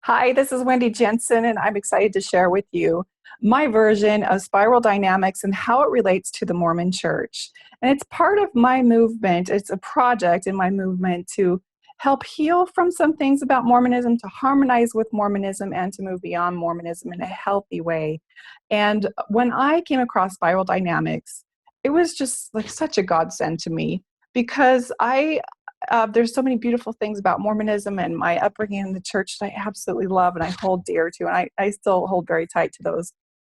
Hi, this is Wendy Jensen, and I'm excited to share with you my version of spiral dynamics and how it relates to the Mormon Church. And it's part of my movement, it's a project in my movement to help heal from some things about Mormonism, to harmonize with Mormonism, and to move beyond Mormonism in a healthy way. And when I came across spiral dynamics, it was just like such a godsend to me because there's so many beautiful things about Mormonism and my upbringing in the church that I absolutely love and I hold dear to, and I still hold very tight to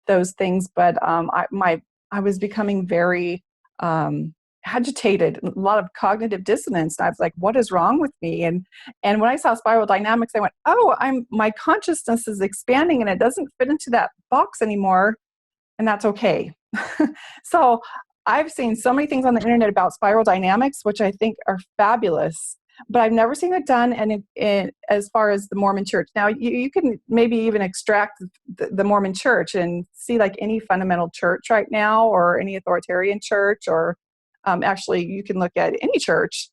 those things. But I was becoming very agitated, a lot of cognitive dissonance. And I was like, "What is wrong with me?" And when I saw spiral dynamics, I went, "Oh, my consciousness is expanding, and it doesn't fit into that box anymore, and that's okay." So I've seen so many things on the internet about spiral dynamics, which I think are fabulous, but I've never seen it done. And as far as the Mormon Church, now you can maybe even extract the Mormon Church and see like any fundamental church right now, or any authoritarian church, or actually you can look at any church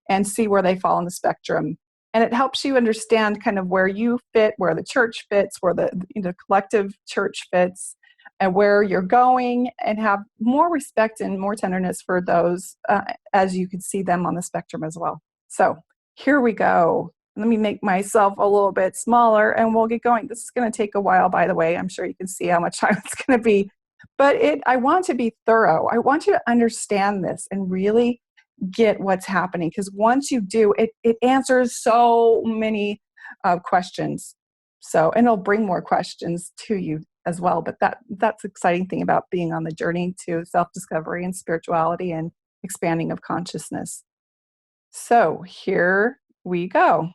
and see where they fall on the spectrum. And it helps you understand kind of where you fit, where the church fits, where the collective church fits, and where you're going, and have more respect and more tenderness for those as you can see them on the spectrum as well. So here we go. Let me make myself a little bit smaller and we'll get going. This is going to take a while, by the way. I'm sure you can see how much time it's going to be. But I want to be thorough. I want you to understand this and really get what's happening, because once you do, it answers so many questions. So, and it'll bring more questions to you as well. But that's the exciting thing about being on the journey to self-discovery and spirituality and expanding of consciousness. So here we go.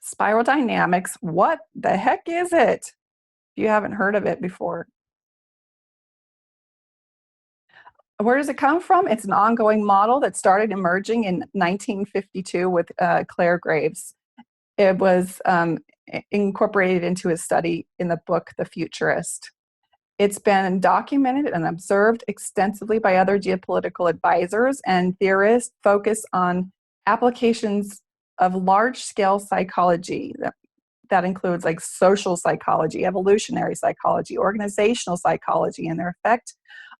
Spiral dynamics. What the heck is it? If you haven't heard of it before. Where does it come from? It's an ongoing model that started emerging in 1952 with Clare Graves. It was incorporated into his study in the book, The Futurist. It's been documented and observed extensively by other geopolitical advisors and theorists focused on applications of large-scale psychology that includes like social psychology, evolutionary psychology, organizational psychology, and their effect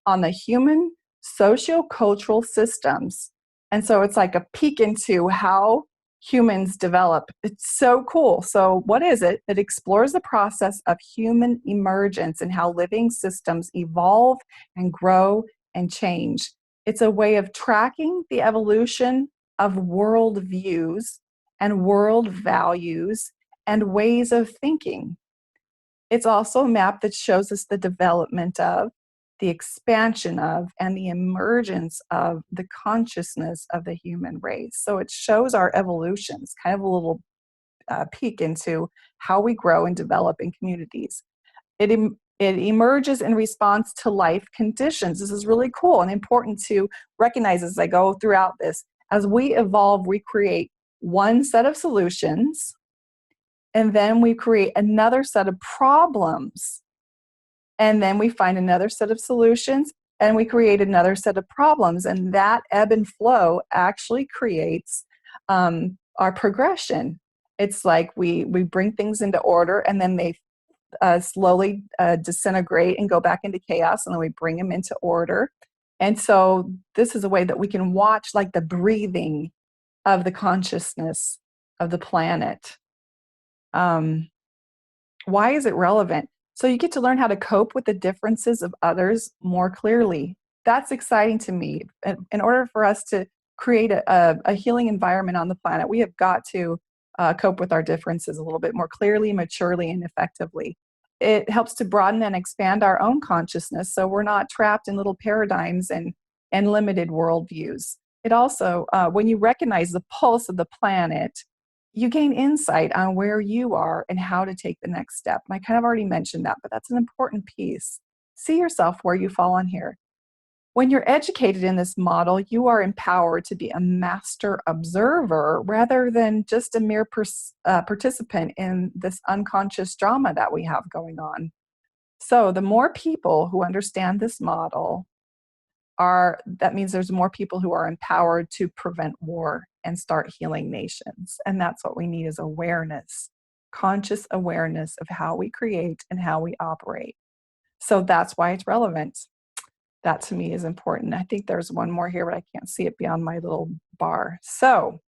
on the human socio-cultural systems. And so it's like a peek into how humans develop. It's so cool. So what is it? It explores the process of human emergence and how living systems evolve and grow and change. It's a way of tracking the evolution of world views and world values and ways of thinking. It's also a map that shows us the development of, the expansion of, and the emergence of the consciousness of the human race. So it shows our evolution. It's kind of a little peek into how we grow and develop in communities. It emerges in response to life conditions. This is really cool and important to recognize as I go throughout this. As we evolve, we create one set of solutions, and then we create another set of problems. And then we find another set of solutions, and we create another set of problems. And that ebb and flow actually creates our progression. It's like we bring things into order, and then they slowly disintegrate and go back into chaos, and then we bring them into order. And so this is a way that we can watch like the breathing of the consciousness of the planet. Why is it relevant? So you get to learn how to cope with the differences of others more clearly. That's exciting to me. In order for us to create a healing environment on the planet, we have got to cope with our differences a little bit more clearly, maturely, and effectively. It helps to broaden and expand our own consciousness so we're not trapped in little paradigms and limited worldviews. It also, when you recognize the pulse of the planet, you gain insight on where you are and how to take the next step. And I kind of already mentioned that, but that's an important piece. See yourself where you fall on here. When you're educated in this model, you are empowered to be a master observer rather than just a mere participant in this unconscious drama that we have going on. So the more people who understand this model, that means there's more people who are empowered to prevent war and start healing nations. And that's what we need, is awareness. conscious awareness of how we create and how we operate. So that's why it's relevant. That to me is important. I think there's one more here, but I can't see it beyond my little bar. So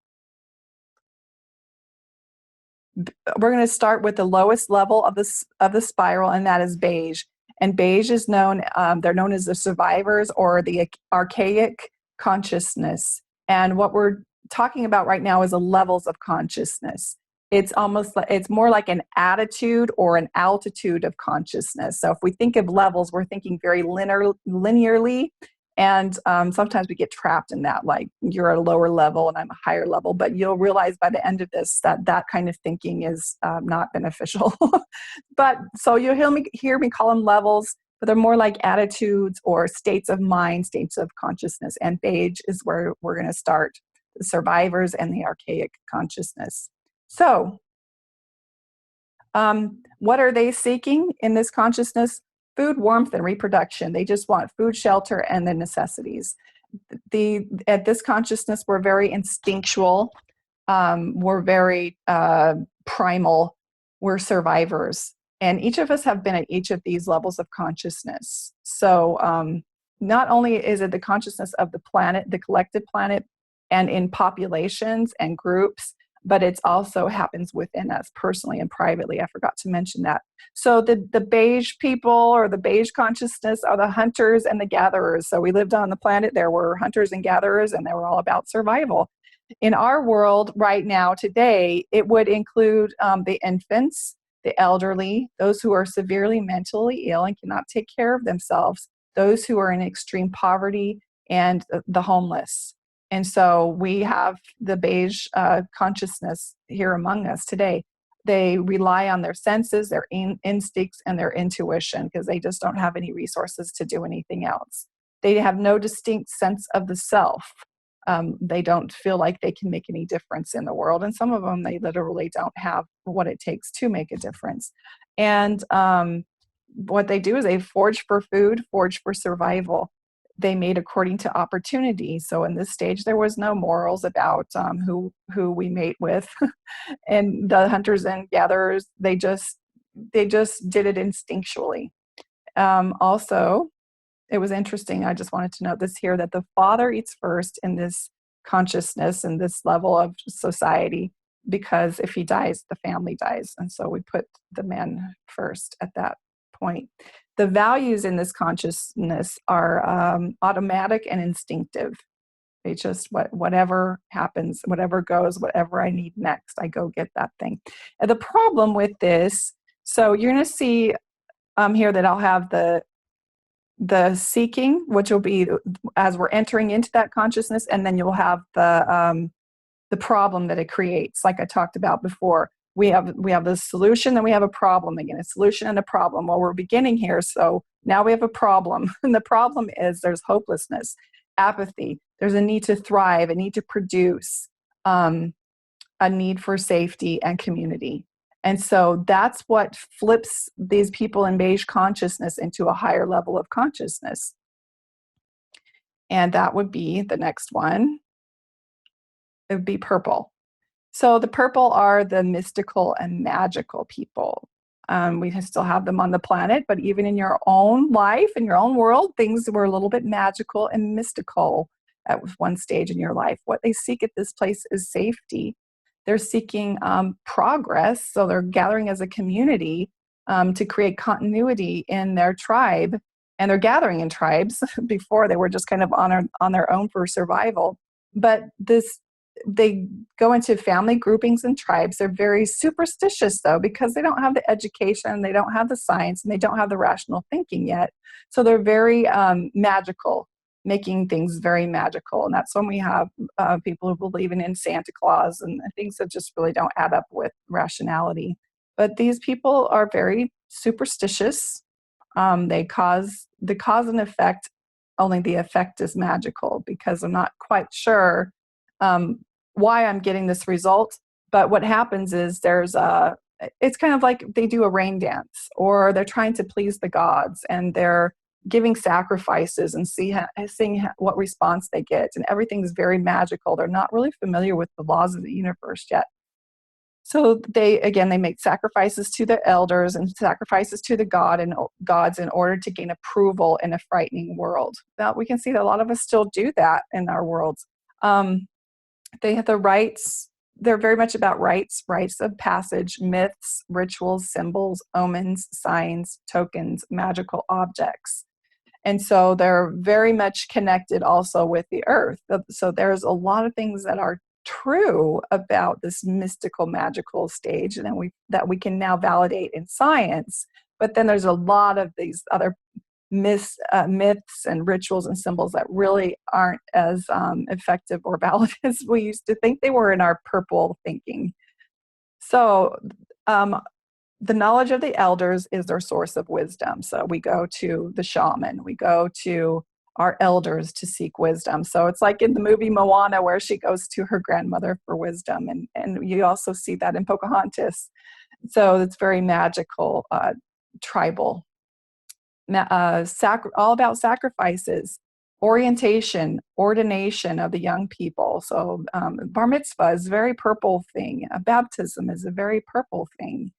we're going to start with the lowest level of the spiral, and that is beige. And beige is known, they're known as the survivors or the archaic consciousness. And what we're talking about right now is the levels of consciousness. It's almost like, it's more like an attitude or an altitude of consciousness. So if we think of levels, we're thinking very linearly. And sometimes we get trapped in that, like you're at a lower level and I'm a higher level. But you'll realize by the end of this that that kind of thinking is not beneficial. But so you'll hear me call them levels, but they're more like attitudes or states of mind, states of consciousness. And beige is where we're going to start, the survivors and the archaic consciousness. So what are they seeking in this consciousness? Food, warmth, and reproduction. They just want food, shelter, and the necessities. At this consciousness, we're very instinctual. We're very primal. We're survivors. And each of us have been at each of these levels of consciousness. So not only is it the consciousness of the planet, the collective planet, and in populations and groups, but it also happens within us personally and privately. I forgot to mention that. So the beige people or the beige consciousness are the hunters and the gatherers. So we lived on the planet, there were hunters and gatherers, and they were all about survival. In our world right now, today, it would include the infants, the elderly, those who are severely mentally ill and cannot take care of themselves, those who are in extreme poverty, and the homeless. And so we have the beige consciousness here among us today. They rely on their senses, their instincts, and their intuition because they just don't have any resources to do anything else. They have no distinct sense of the self. They don't feel like they can make any difference in the world. And some of them, they literally don't have what it takes to make a difference. And what they do is they forage for food, forage for survival. They made according to opportunity. So in this stage, there was no morals about who we mate with. And the hunters and gatherers, they just did it instinctually. Also, it was interesting. I just wanted to note this here, that the father eats first in this consciousness and this level of society, because if he dies, the family dies. And so we put the man first at that point. The values in this consciousness are automatic and instinctive. They just, whatever happens, whatever goes, whatever I need next, I go get that thing. And the problem with this, so you're going to see here that I'll have the seeking, which will be as we're entering into that consciousness, and then you'll have the problem that it creates, like I talked about before. We have the solution, then we have a problem again, a solution and a problem. Well, we're beginning here, so now we have a problem. And the problem is there's hopelessness, apathy, there's a need to thrive, a need to produce, a need for safety and community. And so that's what flips these people in beige consciousness into a higher level of consciousness. And that would be the next one. It would be purple. So the purple are the mystical and magical people. We still have them on the planet, but even in your own life, in your own world, things were a little bit magical and mystical at one stage in your life. What they seek at this place is safety. They're seeking progress, so they're gathering as a community to create continuity in their tribe, and they're gathering in tribes. Before, they were just kind of on their own for survival. But they go into family groupings and tribes. They're very superstitious, though, because they don't have the education, they don't have the science, and they don't have the rational thinking yet. So they're very magical, making things very magical. And that's when we have people who believe in Santa Claus and things that just really don't add up with rationality. But these people are very superstitious. They cause the cause and effect, only the effect is magical, because I'm not quite sure why I'm getting this result. But what happens is it's kind of like they do a rain dance, or they're trying to please the gods, and they're giving sacrifices and seeing what response they get. And everything's very magical. They're not really familiar with the laws of the universe yet. So they make sacrifices to the elders and sacrifices to the gods in order to gain approval in a frightening world. Now we can see that a lot of us still do that in our worlds. They have the rites. They're very much about rites of passage, myths, rituals, symbols, omens, signs, tokens, magical objects. And so they're very much connected also with the earth. So there's a lot of things that are true about this mystical, magical stage, and that we can now validate in science. But then there's a lot of these other myths and rituals and symbols that really aren't as effective or valid as we used to think they were in our purple thinking. So the knowledge of the elders is their source of wisdom. So we go to the shaman, we go to our elders to seek wisdom. So it's like in the movie Moana, where she goes to her grandmother for wisdom. And you also see that in Pocahontas. So it's very magical, tribal, all about sacrifices, orientation, ordination of the young people. So bar mitzvah is a very purple thing. Baptism is a very purple thing.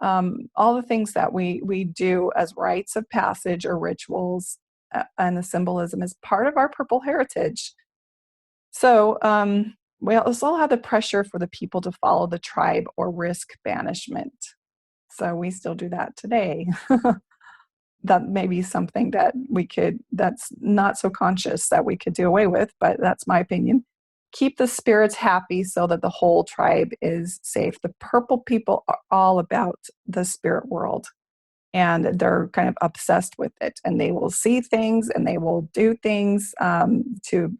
All the things that we do as rites of passage or rituals and the symbolism is part of our purple heritage. So we also have the pressure for the people to follow the tribe or risk banishment. So we still do that today. That may be something that's not so conscious that we could do away with, but that's my opinion. Keep the spirits happy so that the whole tribe is safe. The purple people are all about the spirit world, and they're kind of obsessed with it, and they will see things and they will do things to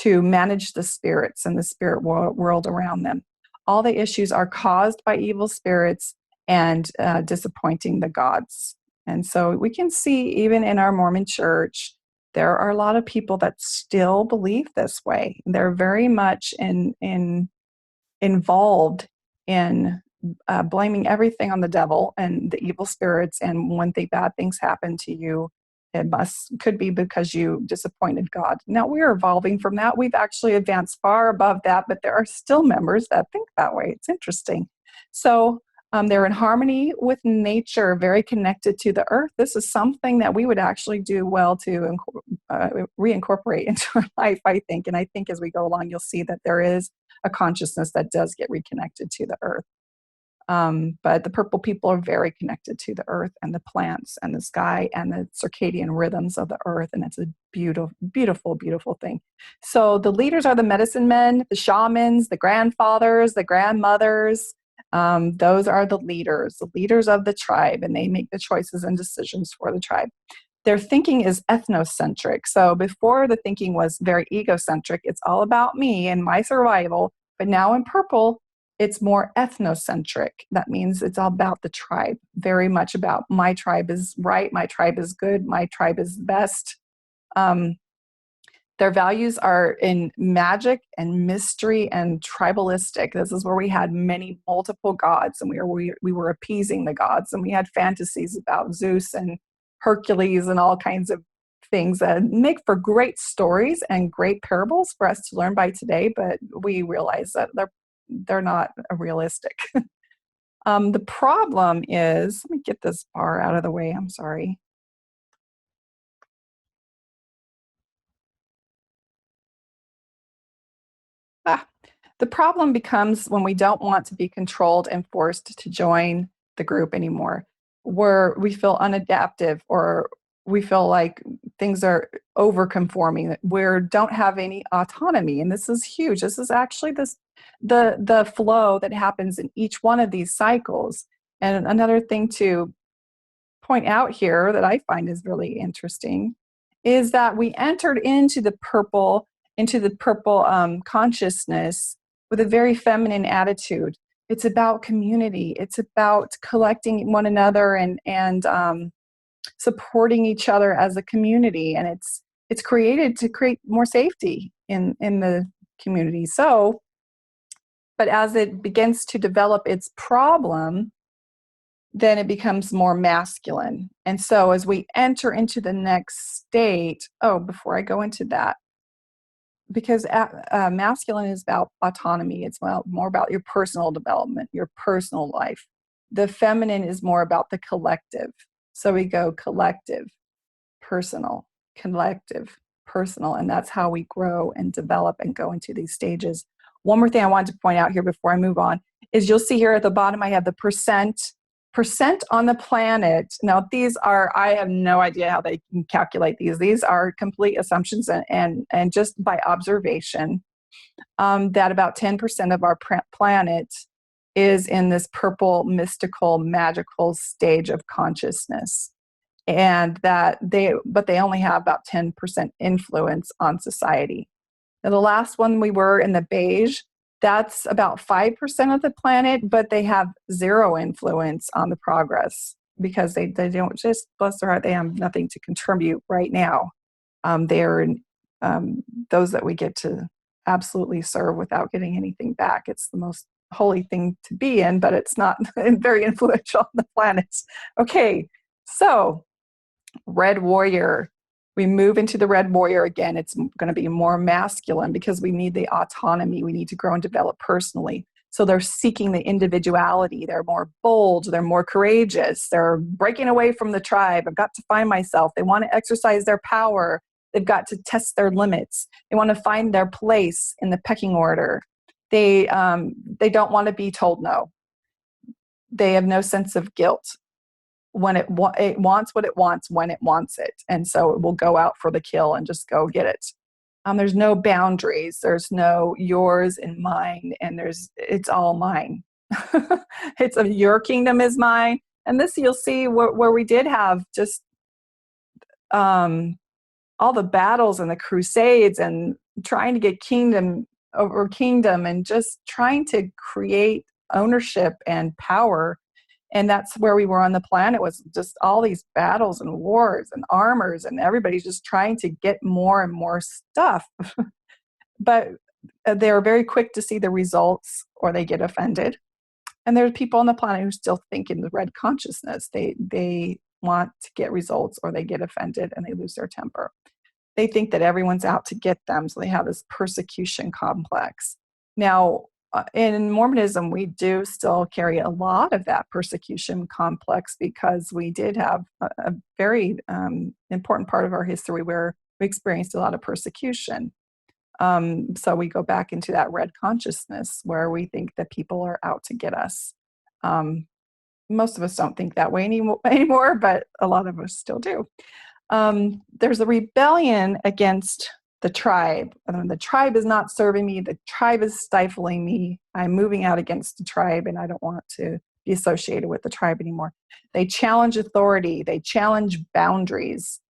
manage the spirits and the spirit world around them. All the issues are caused by evil spirits and disappointing the gods. And so we can see even in our Mormon church, there are a lot of people that still believe this way. They're very much involved in blaming everything on the devil and the evil spirits. And when bad things happen to you, it could be because you disappointed God. Now we're evolving from that. We've actually advanced far above that, but there are still members that think that way. It's interesting. So they're in harmony with nature, very connected to the earth. This is something that we would actually do well to reincorporate into our life, I think. And I think as we go along, you'll see that there is a consciousness that does get reconnected to the earth. But the purple people are very connected to the earth and the plants and the sky and the circadian rhythms of the earth. And it's a beautiful, beautiful, beautiful thing. So the leaders are the medicine men, the shamans, the grandfathers, the grandmothers. Those are the leaders of the tribe, and they make the choices and decisions for the tribe. Their thinking is ethnocentric. So before the thinking was very egocentric, it's all about me and my survival. But now in purple, it's more ethnocentric. That means it's all about the tribe, very much about my tribe is right, my tribe is good, my tribe is best. Their values are in magic and mystery and tribalistic. This is where we had multiple gods, and we were appeasing the gods, and we had fantasies about Zeus and Hercules and all kinds of things that make for great stories and great parables for us to learn by today, but we realize that they're not realistic. The problem is, let me get this bar out of the way, I'm sorry. The problem becomes when we don't want to be controlled and forced to join the group anymore, where we feel unadaptive or we feel like things are over-conforming, we don't have any autonomy. And this is huge. This is actually the flow that happens in each one of these cycles. And another thing to point out here that I find is really interesting is that we entered into the purple consciousness with a very feminine attitude. It's about community. It's about collecting one another and supporting each other as a community. And it's created to create more safety in the community. So, but as it begins to develop its problem, then it becomes more masculine. And so as we enter into the next state, before I go into that, because masculine is about autonomy. It's more about your personal development, your personal life. The feminine is more about the collective. So we go collective, personal, collective, personal, and that's how we grow and develop and go into these stages. One more thing I wanted to point out here before I move on is you'll see here at the bottom I have the percent on the planet. Now these are, I have no idea how they can calculate these. These are complete assumptions and just by observation, that about 10% of our planet is in this purple, mystical, magical stage of consciousness. And that they only have about 10% influence on society. Now, the last one we were in the beige, that's about 5% of the planet, but they have zero influence on the progress because they don't, just bless their heart, they have nothing to contribute right now. They're those that we get to absolutely serve without getting anything back. It's the most holy thing to be in, but it's not very influential on the planet. Okay, so Red Warrior. We move into the Red Warrior again. It's going to be more masculine because we need the autonomy. We need to grow and develop personally. So they're seeking the individuality. They're more bold. They're more courageous. They're breaking away from the tribe. I've got to find myself. They want to exercise their power. They've got to test their limits. They want to find their place in the pecking order. They don't want to be told no. They have no sense of guilt. When it wants what it wants when it wants it, and so it will go out for the kill and just go get it. There's no boundaries. There's no yours and mine, and it's all mine. It's your kingdom is mine, and this you'll see where we did have just all the battles and the crusades and trying to get kingdom over kingdom and just trying to create ownership and power. And that's where we were on the planet, was just all these battles and wars and armors, and everybody's just trying to get more and more stuff. But they're very quick to see the results or they get offended. And there's people on the planet who still think in the red consciousness. They want to get results or they get offended and they lose their temper. They think that everyone's out to get them, so they have this persecution complex. Now, in Mormonism, we do still carry a lot of that persecution complex because we did have a very important part of our history where we experienced a lot of persecution. So we go back into that red consciousness where we think that people are out to get us. Most of us don't think that way anymore, but a lot of us still do. There's a rebellion against the tribe. The tribe is not serving me. The tribe is stifling me. I'm moving out against the tribe, and I don't want to be associated with the tribe anymore. They challenge authority. They challenge boundaries.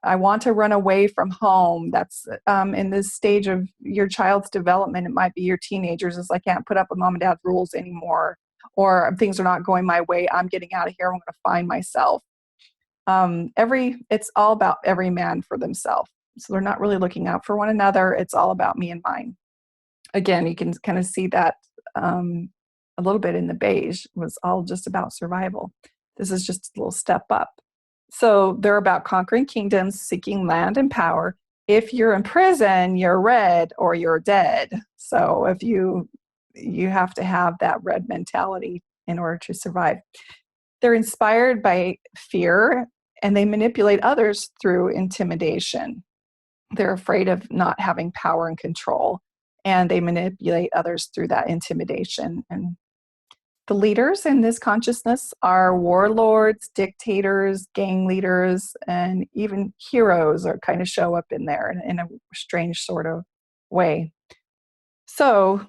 I want to run away from home. That's in this stage of your child's development. It might be your teenagers. It's like, I can't put up with mom and dad's rules anymore, or things are not going my way. I'm getting out of here. I'm going to find myself. It's all about every man for themselves. So they're not really looking out for one another. It's all about me and mine. Again, you can kind of see that a little bit in the beige. It was all just about survival. This is just a little step up. So they're about conquering kingdoms, seeking land and power. If you're in prison, you're red or you're dead. So if you have to have that red mentality in order to survive. They're inspired by fear, and they manipulate others through intimidation. They're afraid of not having power and control, and they manipulate others through that intimidation. And the leaders in this consciousness are warlords, dictators, gang leaders, and even heroes are kind of show up in there in a strange sort of way. So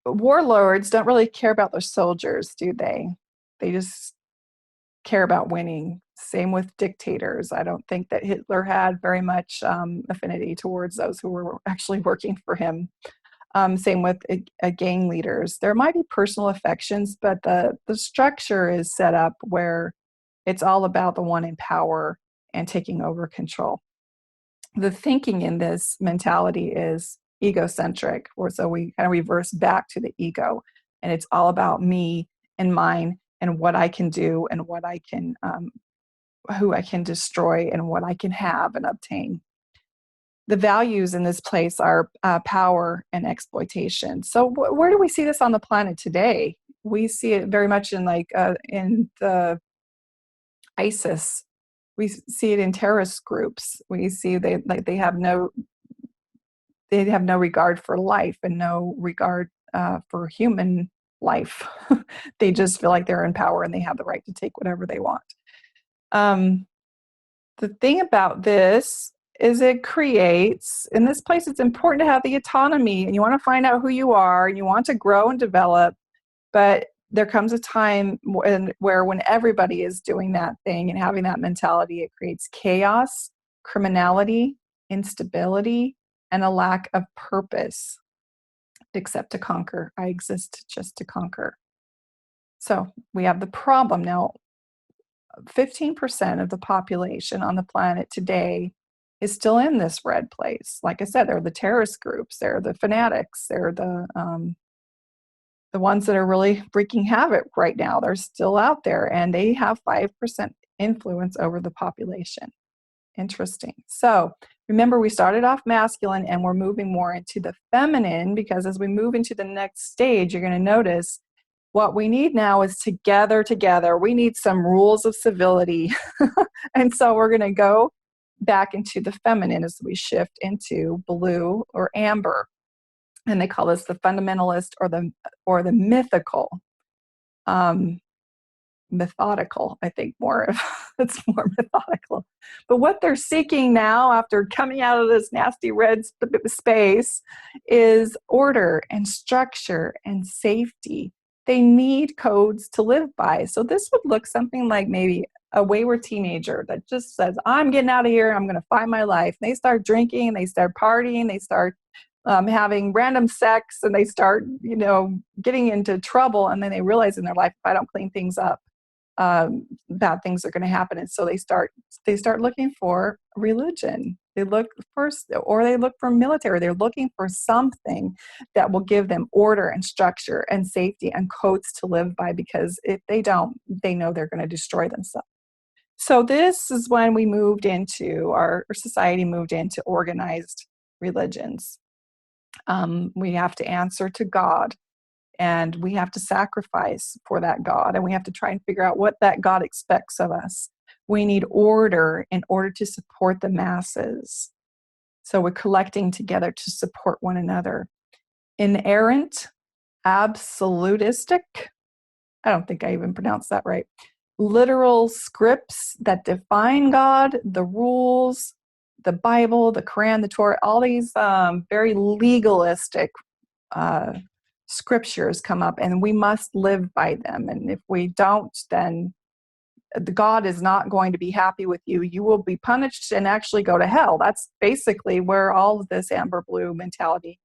warlords don't really care about their soldiers, do they? They just care about winning. Same with dictators. I don't think that Hitler had very much affinity towards those who were actually working for him. Same with gang leaders. There might be personal affections, but the structure is set up where it's all about the one in power and taking over control. The thinking in this mentality is egocentric, or so we kind of reverse back to the ego, and it's all about me and mine and what I can do and what I can, who I can destroy and what I can have and obtain. the values in this place are power and exploitation. So where do we see this on the planet today? We see it very much in in the ISIS. We see it in terrorist groups. We see they have no regard for life and no regard for human life. They just feel like they're in power and they have the right to take whatever they want. The thing about this is it creates, in this place, it's important to have the autonomy, and you want to find out who you are, and you want to grow and develop, but there comes a time when everybody is doing that thing and having that mentality, it creates chaos, criminality, instability, and a lack of purpose. Except to conquer. I exist just to conquer. So we have the problem now. 15% of the population on the planet today is still in this red place. Like I said, they're the terrorist groups, they're the fanatics, they're the ones that are really wreaking havoc right now. They're still out there, and they have 5% influence over the population. Interesting. So remember, we started off masculine and we're moving more into the feminine, because as we move into the next stage, you're going to notice what we need now is to gather together. We need some rules of civility. And so we're going to go back into the feminine as we shift into blue or amber. And they call this the fundamentalist or the mythical. Methodical, I think more of it's more methodical. But what they're seeking now, after coming out of this nasty red space, is order and structure and safety. They need codes to live by. So this would look something like maybe a wayward teenager that just says, I'm getting out of here, I'm going to find my life. And they start drinking, they start partying, they start having random sex, and they start, getting into trouble. And then they realize in their life, if I don't clean things up, bad things are going to happen. And so they start looking for religion. They look for military. They're looking for something that will give them order and structure and safety and codes to live by, because if they don't, they know they're going to destroy themselves. So this is when we moved into, our society moved into organized religions. We have to answer to God, and we have to sacrifice for that God, and we have to try and figure out what that God expects of us. We need order in order to support the masses. So we're collecting together to support one another. Inerrant, absolutistic, I don't think I even pronounced that right. Literal scripts that define God, the rules, the Bible, the Quran, the Torah, all these very legalistic scriptures come up, and we must live by them. And if we don't, then God is not going to be happy with you. You will be punished and actually go to hell. That's basically where all of this amber blue mentality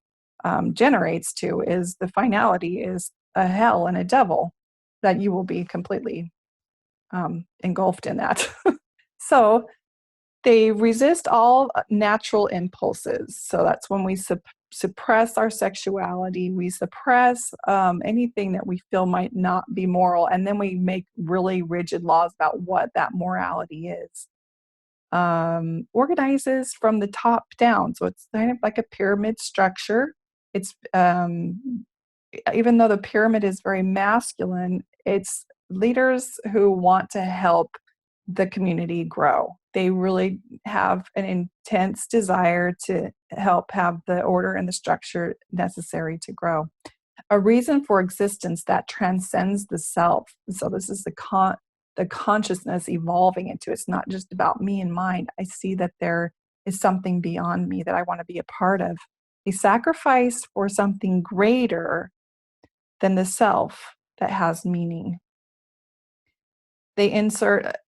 generates to, is the finality is a hell and a devil, that you will be completely engulfed in that. So they resist all natural impulses. So that's when we suppress our sexuality. We suppress anything that we feel might not be moral. And then we make really rigid laws about what that morality is. Organizes from the top down. So it's kind of like a pyramid structure. It's even though the pyramid is very masculine, it's leaders who want to help the community grow. They really have an intense desire to help have the order and the structure necessary to grow. A reason for existence that transcends the self. So this is the consciousness evolving into, it's not just about me and mine. I see that there is something beyond me that I want to be a part of. A sacrifice for something greater than the self that has meaning. It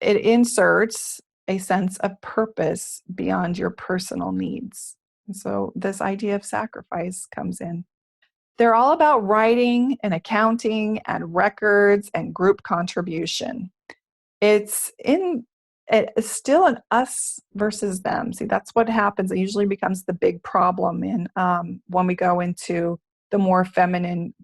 inserts a sense of purpose beyond your personal needs. And so this idea of sacrifice comes in. They're all about writing and accounting and records and group contribution. It's still an us versus them. See, that's what happens. It usually becomes the big problem in when we go into the more feminine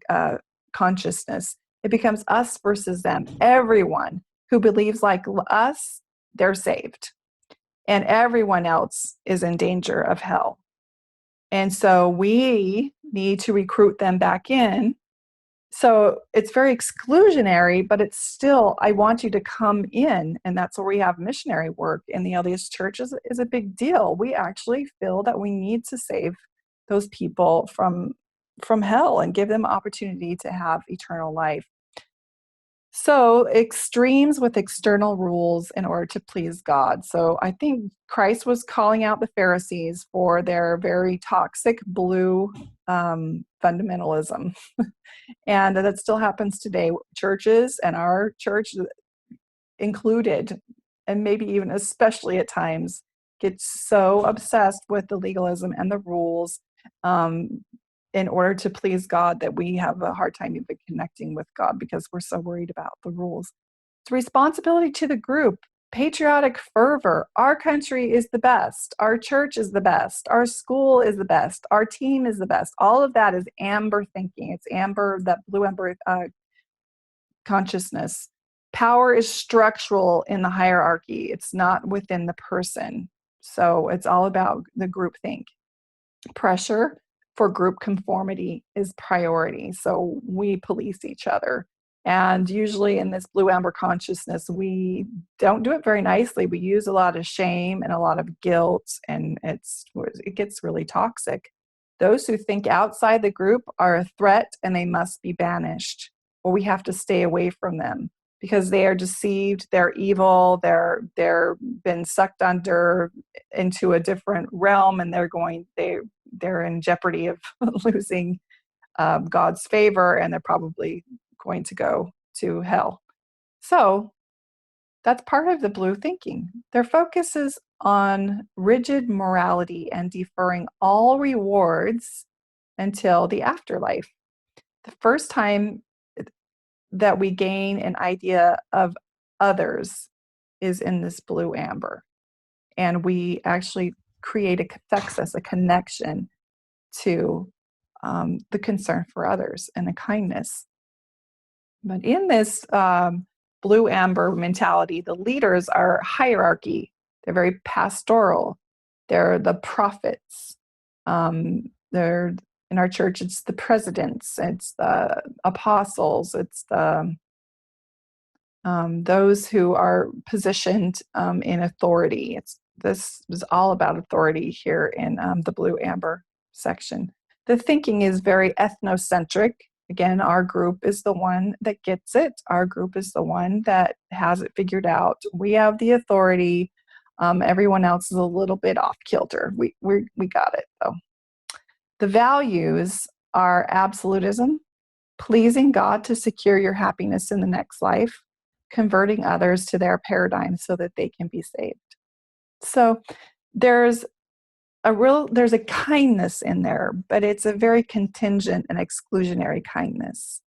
consciousness. It becomes us versus them. Everyone who believes like us, they're saved. and everyone else is in danger of hell. And so we need to recruit them back in. So it's very exclusionary, but it's still, I want you to come in. And that's where we have missionary work in the LDS church is a big deal. We actually feel that we need to save those people from hell and give them opportunity to have eternal life. So extremes with external rules in order to please God. So I think Christ was calling out the Pharisees for their very toxic blue fundamentalism. And that still happens today. Churches, and our church included, and maybe even especially at times, get so obsessed with the legalism and the rules in order to please God that we have a hard time even connecting with God because we're so worried about the rules. It's a responsibility to the group. Patriotic fervor. Our country is the best. Our church is the best. Our school is the best. Our team is the best. All of that is amber thinking. It's amber, that blue amber consciousness. Power is structural in the hierarchy. It's not within the person. So it's all about the group think. Pressure for group conformity is priority. So we police each other. And usually in this blue amber consciousness, we don't do it very nicely. We use a lot of shame and a lot of guilt, and it gets really toxic. Those who think outside the group are a threat and they must be banished, or we have to stay away from them because they are deceived, they're evil, they're been sucked into a different realm, and they're in jeopardy of losing God's favor, and they're probably going to go to hell. So that's part of the blue thinking. Their focus is on rigid morality and deferring all rewards until the afterlife. The first time that we gain an idea of others is in this blue amber. And we actually create a cathexis, a connection to the concern for others and the kindness. But in this blue amber mentality, the leaders are hierarchy. They're very pastoral. They're the prophets. They're in our church. It's the presidents. It's the apostles. It's the those who are positioned in authority. This is all about authority here in the blue amber section. The thinking is very ethnocentric. Again, our group is the one that gets it. Our group is the one that has it figured out. We have the authority. Everyone else is a little bit off kilter. We got it though. The values are absolutism, pleasing God to secure your happiness in the next life, converting others to their paradigm so that they can be saved. So there's a kindness in there, but it's a very contingent and exclusionary kindness.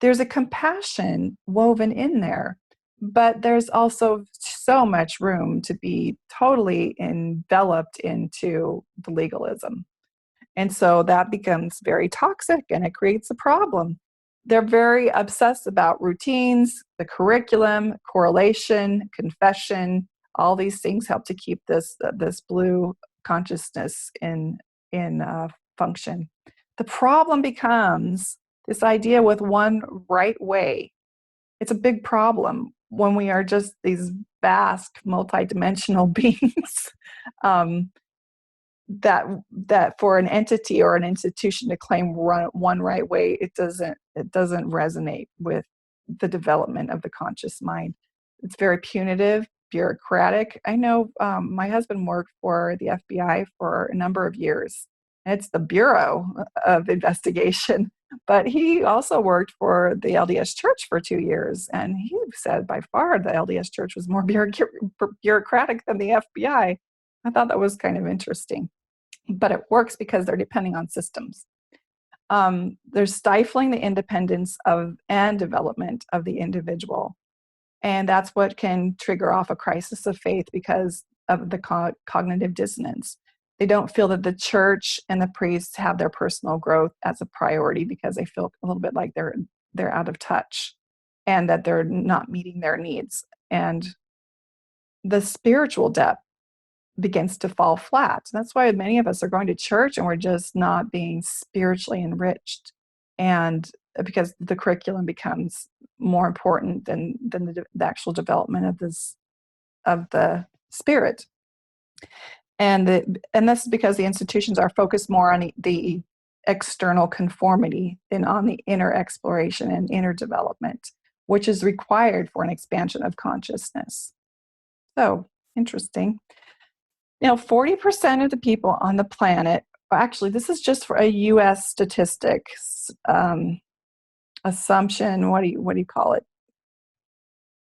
There's a compassion woven in there, but there's also so much room to be totally enveloped into the legalism. And so that becomes very toxic and it creates a problem. They're very obsessed about routines, the curriculum, correlation, confession. All these things help to keep this blue consciousness in function. The problem becomes this idea with one right way. It's a big problem when we are just these vast, multidimensional beings. That for an entity or an institution to claim one right way, it doesn't resonate with the development of the conscious mind. It's very punitive, bureaucratic. I know my husband worked for the FBI for a number of years. It's the Bureau of Investigation, but he also worked for the LDS Church for 2 years, and he said by far the LDS Church was more bureaucratic than the FBI. I thought that was kind of interesting, but it works because they're depending on systems. They're stifling the independence and development of the individual. And that's what can trigger off a crisis of faith because of the cognitive dissonance. They don't feel that the church and the priests have their personal growth as a priority because they feel a little bit like they're out of touch and that they're not meeting their needs. And the spiritual depth begins to fall flat. That's why many of us are going to church and we're just not being spiritually enriched, and because the curriculum becomes more important than the actual development of the spirit. And this is because the institutions are focused more on the external conformity than on the inner exploration and inner development, which is required for an expansion of consciousness. So interesting. 40% of the people on the planet, actually, this is just for a U.S. statistics assumption. What do you call it?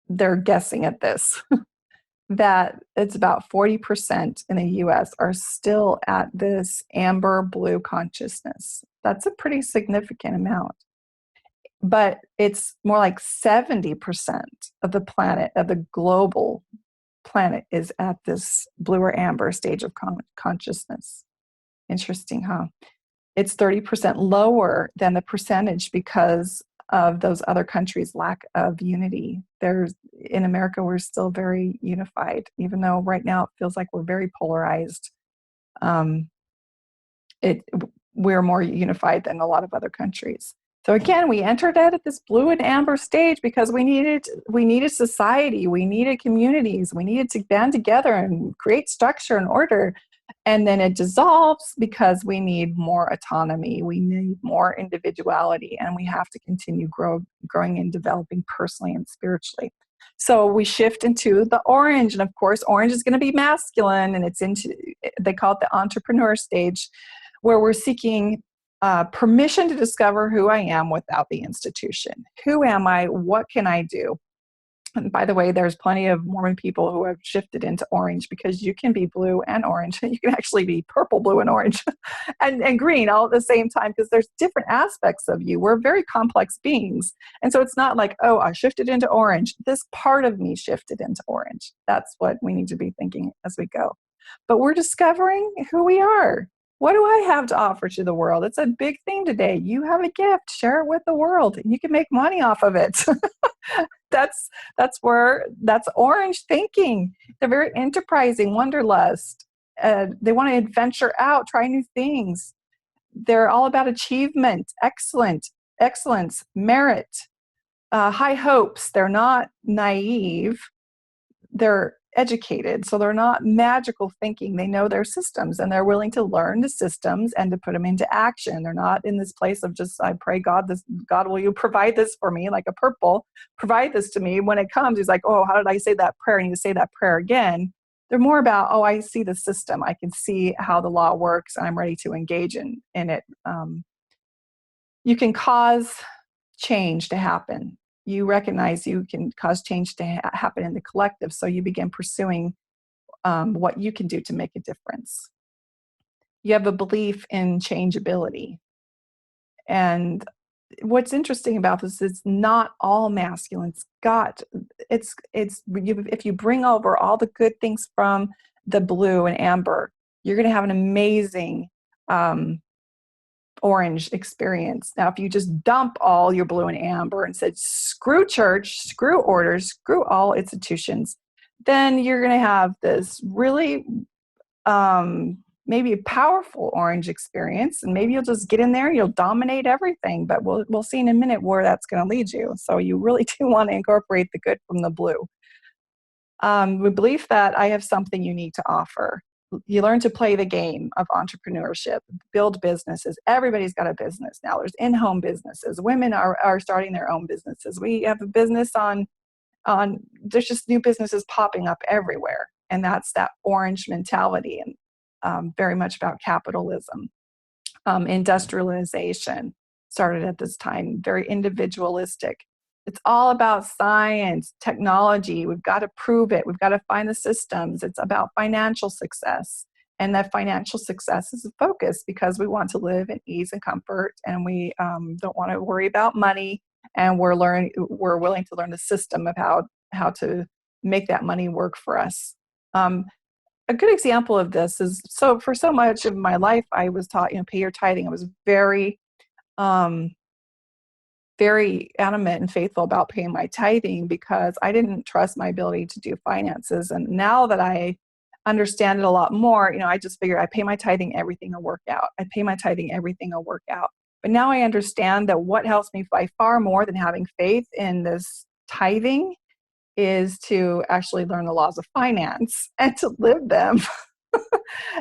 They're guessing at this. That it's about 40% in the US are still at this amber blue consciousness. That's a pretty significant amount. But it's more like 70% of the planet, of the global planet, is at this blue or amber stage of consciousness. Interesting, huh? It's 30% lower than the percentage because of those other countries' lack of unity. In America, we're still very unified, even though right now it feels like we're very polarized. We're more unified than a lot of other countries. So again, we entered out at this blue and amber stage because we needed society, we needed communities, we needed to band together and create structure and order. And then it dissolves because we need more autonomy, we need more individuality, and we have to continue growing and developing personally and spiritually. So we shift into the orange, and of course, orange is going to be masculine, and they call it the entrepreneur stage, where we're seeking permission to discover who I am without the institution. Who am I? What can I do? And by the way, there's plenty of Mormon people who have shifted into orange, because you can be blue and orange. You can actually be purple, blue, and orange and green all at the same time, because there's different aspects of you. We're very complex beings. And so it's not like, oh, I shifted into orange. This part of me shifted into orange. That's what we need to be thinking as we go. But we're discovering who we are. What do I have to offer to the world? It's a big thing today. You have a gift, share it with the world, and you can make money off of it. That's orange thinking. They're very enterprising, wanderlust. They want to venture out, try new things. They're all about achievement, excellence, merit, high hopes. They're not naive. They're educated, so they're not magical thinking. They know their systems, and they're willing to learn the systems and to put them into action. They're not in this place of just, I pray God, will you provide this for me, like a purple, provide this to me. When it comes, he's like, oh, how did I say that prayer? I need to say that prayer again. They're more about, oh, I see the system. I can see how the law works, and I'm ready to engage in it. You can cause change to happen. You recognize you can cause change to happen in the collective, so you begin pursuing what you can do to make a difference. You have a belief in changeability. And what's interesting about this is not all masculine. If you bring over all the good things from the blue and amber, you're going to have an amazing orange experience. Now, if you just dump all your blue and amber and said, screw church, screw orders, screw all institutions, then you're going to have this really maybe a powerful orange experience, and maybe you'll just get in there and you'll dominate everything. But we'll see in a minute where that's going to lead you. So you really do want to incorporate the good from the blue. We believe that I have something unique to offer. You learn to play the game of entrepreneurship, build businesses. Everybody's got a business now. There's in-home businesses. Women are starting their own businesses. We have a business there's just new businesses popping up everywhere. And that's that orange mentality, and very much about capitalism. Industrialization started at this time, very individualistic. It's all about science, technology. We've got to prove it. We've got to find the systems. It's about financial success. And that financial success is a focus because we want to live in ease and comfort, and we don't want to worry about money. And we're willing to learn the system of how to make that money work for us. A good example of this is, for so much of my life, I was taught, pay your tithing. I was very very adamant and faithful about paying my tithing because I didn't trust my ability to do finances. And now that I understand it a lot more, I just figured I pay my tithing, everything will work out. I pay my tithing, everything will work out. But now I understand that what helps me by far more than having faith in this tithing is to actually learn the laws of finance and to live them.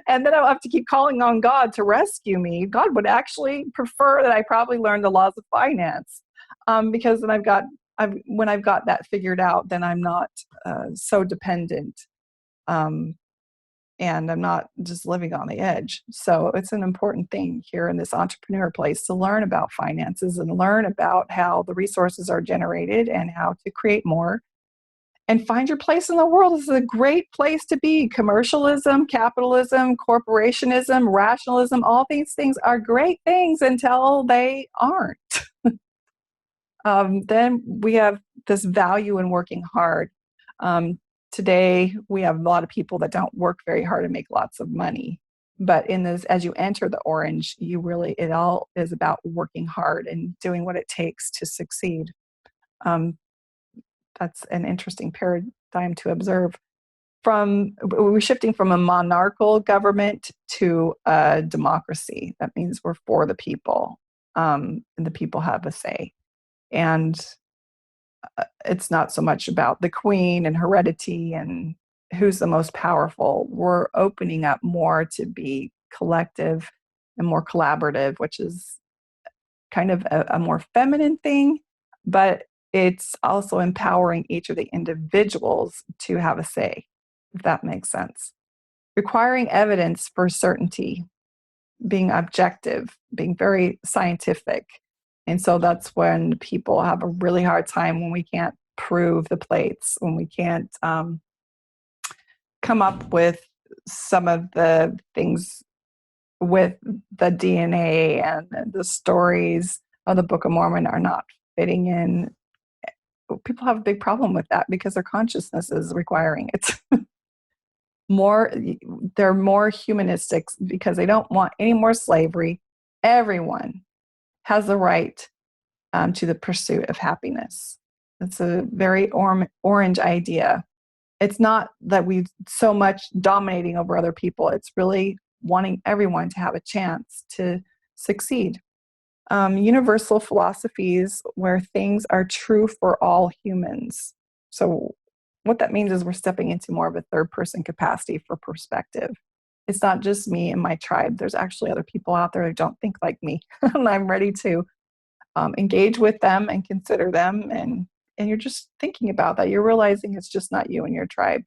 And then I'll have to keep calling on God to rescue me. God would actually prefer that I probably learn the laws of finance, because then when I've got that figured out, then I'm not so dependent, and I'm not just living on the edge. So it's an important thing here in this entrepreneur place to learn about finances and learn about how the resources are generated and how to create more. And find your place in the world. This is a great place to be. Commercialism, capitalism, corporationism, rationalism, all these things are great things until they aren't. Then we have this value in working hard. Today, we have a lot of people that don't work very hard and make lots of money. But as you enter the orange, it all is about working hard and doing what it takes to succeed. That's an interesting paradigm to observe. We're shifting from a monarchical government to a democracy. That means we're for the people, and the people have a say. And it's not so much about the queen and heredity and who's the most powerful. We're opening up more to be collective and more collaborative, which is kind of a more feminine thing, but it's also empowering each of the individuals to have a say, if that makes sense. Requiring evidence for certainty, being objective, being very scientific. And so that's when people have a really hard time when we can't prove the plates, when we can't come up with some of the things with the DNA and the stories of the Book of Mormon are not fitting in. People have a big problem with that because their consciousness is requiring it. They're more humanistic because they don't want any more slavery. Everyone has the right to the pursuit of happiness. It's a very orange idea. It's not that we so much dominating over other people. It's really wanting everyone to have a chance to succeed. Universal philosophies where things are true for all humans. So what that means is we're stepping into more of a third person capacity for perspective. It's not just me and my tribe. There's actually other people out there that don't think like me. And I'm ready to engage with them and consider them. And you're just thinking about that. You're realizing it's just not you and your tribe.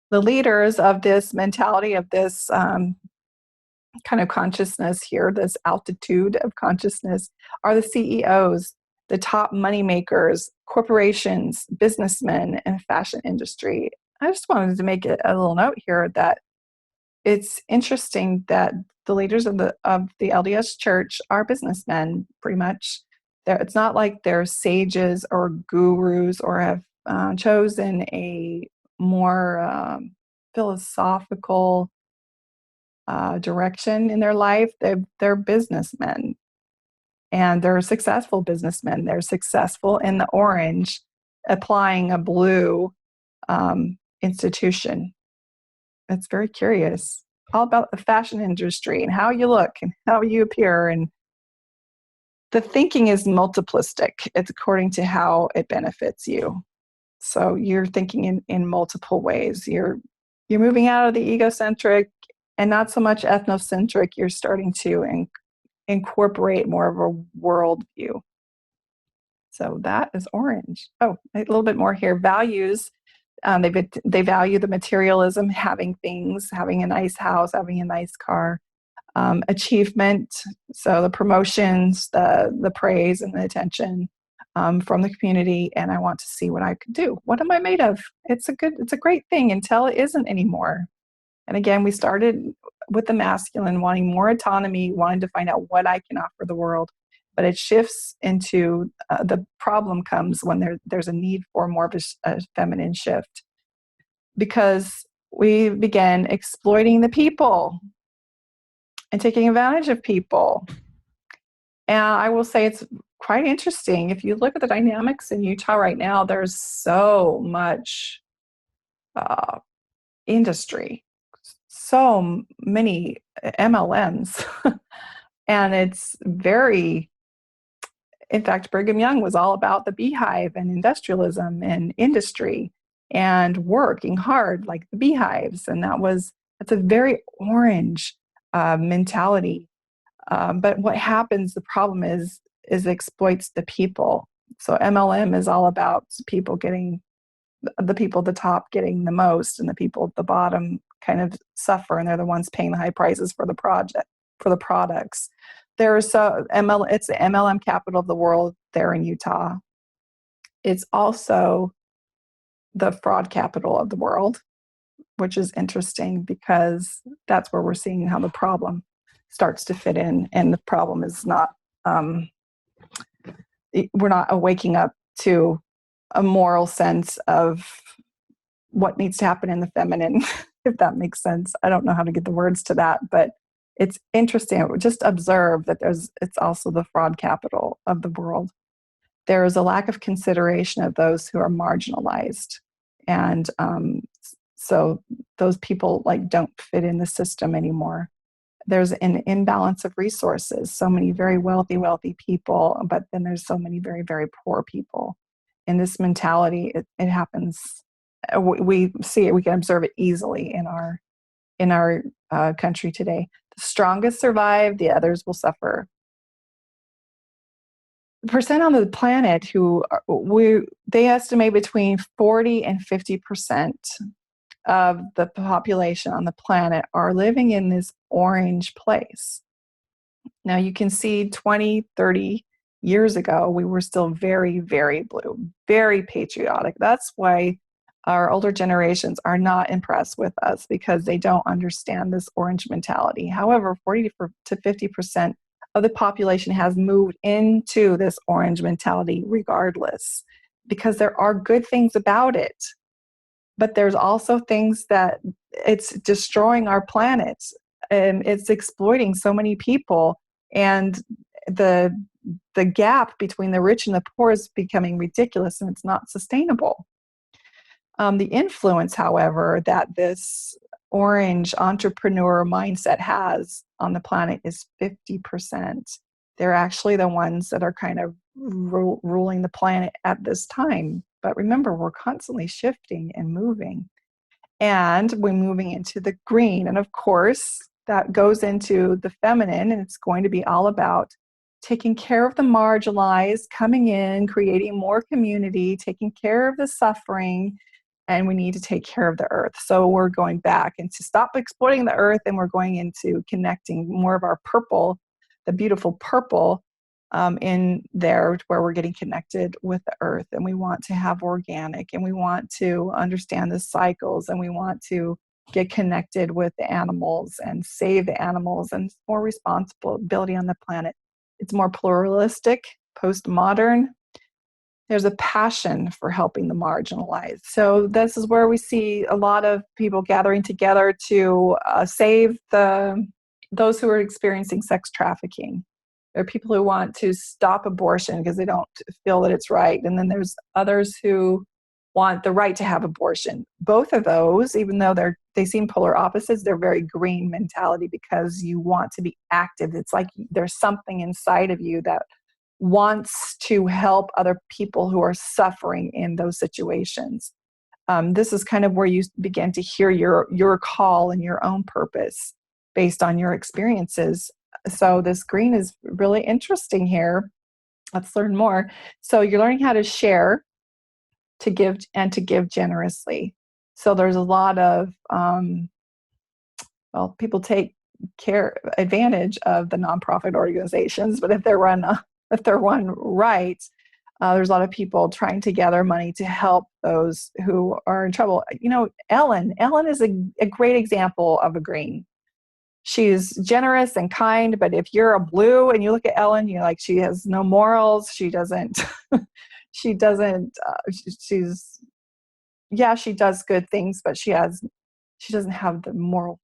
The leaders of this mentality, of this kind of consciousness here, this altitude of consciousness, are the CEOs, the top money makers, corporations, businessmen, and fashion industry. I just wanted to make a little note here that it's interesting that the leaders of the LDS Church are businessmen, pretty much. It's not like they're sages or gurus or have chosen a more philosophical direction in their life. They're businessmen, and they're successful businessmen. They're successful in the orange, applying a blue institution. It's very curious. All about the fashion industry and how you look and how you appear. And the thinking is multiplistic. It's according to how it benefits you. So you're thinking in multiple ways. You're moving out of the egocentric and not so much ethnocentric. You're starting to incorporate more of a worldview. So that is orange. Oh, a little bit more here. Values. They value the materialism, having things, having a nice house, having a nice car, achievement. So the promotions, the praise, and the attention from the community. And I want to see what I could do. What am I made of? It's a great thing until it isn't anymore. And again, we started with the masculine, wanting more autonomy, wanting to find out what I can offer the world. But it shifts into the problem comes when there's a need for more of a feminine shift, because we began exploiting the people and taking advantage of people. And I will say it's quite interesting. If you look at the dynamics in Utah right now, there's so much industry. so many MLMs. And it's very, in fact, Brigham Young was all about the beehive and industrialism and industry and working hard like the beehives. And that's a very orange mentality. But what happens, the problem is it exploits the people. So MLM is all about the people at the top getting the most, and the people at the bottom kind of suffer, and they're the ones paying the high prices for the products. It's the MLM capital of the world there in Utah. It's also the fraud capital of the world, which is interesting because that's where we're seeing how the problem starts to fit in. And the problem is not, we're not waking up to a moral sense of what needs to happen in the feminine, if that makes sense. I don't know how to get the words to that, but it's interesting. Just observe that it's also the fraud capital of the world. There is a lack of consideration of those who are marginalized. And so those people don't fit in the system anymore. There's an imbalance of resources. So many very wealthy people, but then there's so many very, very poor people. And this mentality, it happens. We see it. We can observe it easily in our country today. The strongest survive; the others will suffer. The percent on the planet they estimate between 40 and 50% of the population on the planet are living in this orange place. Now you can see 20, 30 years ago, we were still very, very blue, very patriotic. That's why our older generations are not impressed with us, because they don't understand this orange mentality. However, 40 to 50% of the population has moved into this orange mentality regardless, because there are good things about it. But there's also things that it's destroying our planet, and it's exploiting so many people, and the gap between the rich and the poor is becoming ridiculous, and it's not sustainable. The influence, however, that this orange entrepreneur mindset has on the planet is 50%. They're actually the ones that are kind of ruling the planet at this time. But remember, we're constantly shifting and moving. And we're moving into the green. And of course, that goes into the feminine, and it's going to be all about taking care of the marginalized, coming in, creating more community, taking care of the suffering, and we need to take care of the earth. So we're going back and to stop exploiting the earth, and we're going into connecting more of our purple, the beautiful purple, in there, where we're getting connected with the earth. And we want to have organic, and we want to understand the cycles, and we want to get connected with the animals and save the animals, and more responsibility on the planet. It's more pluralistic, postmodern. There's a passion for helping the marginalized. So this is where we see a lot of people gathering together to save those who are experiencing sex trafficking. There are people who want to stop abortion because they don't feel that it's right. And then there's others who want the right to have abortion. Both of those, even though they seem polar opposites, they're very green mentality, because you want to be active. It's like there's something inside of you that wants to help other people who are suffering in those situations. This is kind of where you begin to hear your call and your own purpose based on your experiences. So this green is really interesting here. Let's learn more. So you're learning how to share, to give, and to give generously. So there's a lot of, people take advantage of the nonprofit organizations, but if they're run right, there's a lot of people trying to gather money to help those who are in trouble. Ellen is a great example of a green. She's generous and kind, but if you're a blue and you look at Ellen, you're like, she has no morals. She does good things, but she doesn't have the moral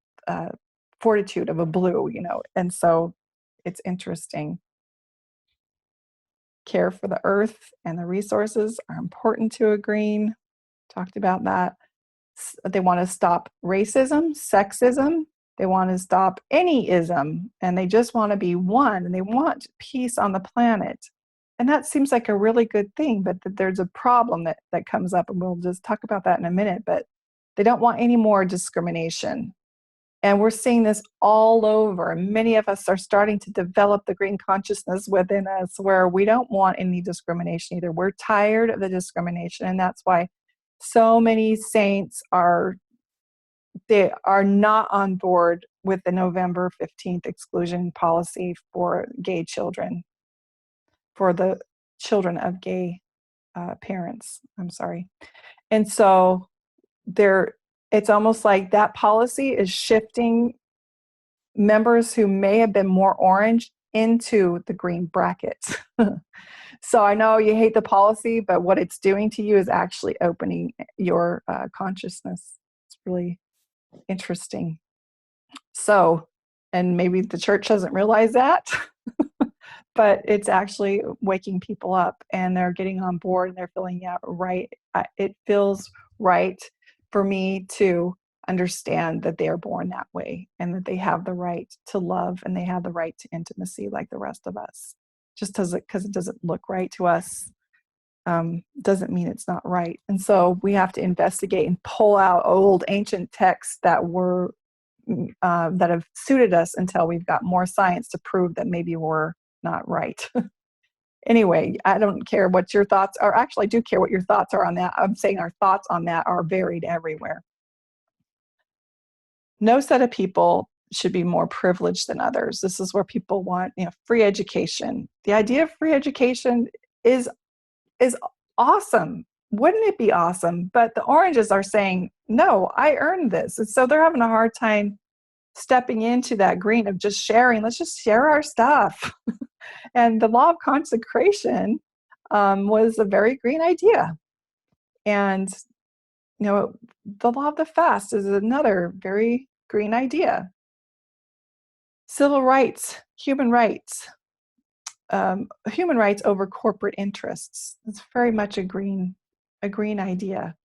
fortitude of a blue, and so it's interesting. Care for the earth and the resources are important to a green. Talked about that. They want to stop racism, sexism, They want to stop any ism, and they just want to be one, and they want peace on the planet. And that seems like a really good thing, but there's a problem that comes up, and we'll just talk about that in a minute. But they don't want any more discrimination. And we're seeing this all over. Many of us are starting to develop the green consciousness within us where we don't want any discrimination either. We're tired of the discrimination, and that's why so many saints are not on board with the November 15th exclusion policy for gay children, for the children of gay parents. I'm sorry. And so it's almost like that policy is shifting members who may have been more orange into the green brackets. So I know you hate the policy, but what it's doing to you is actually opening your consciousness. It's really interesting. So, and maybe the church doesn't realize that, but it's actually waking people up, and they're getting on board, and they're feeling, yeah, right. It feels right for me to understand that they are born that way, and that they have the right to love, and they have the right to intimacy like the rest of us. Just because it doesn't look right to us doesn't mean it's not right. And so we have to investigate and pull out old ancient texts that have suited us until we've got more science to prove that maybe we're not right. Anyway, I don't care what your thoughts are. Actually, I do care what your thoughts are on that. I'm saying our thoughts on that are varied everywhere. No set of people should be more privileged than others. This is where people want, free education. The idea of free education is awesome. Wouldn't it be awesome? But the oranges are saying, no, I earned this. And so they're having a hard time stepping into that green of just sharing. Let's just share our stuff. And the law of consecration was a very green idea. And, the law of the fast is another very green idea. Civil rights, human rights over corporate interests. It's very much a green idea.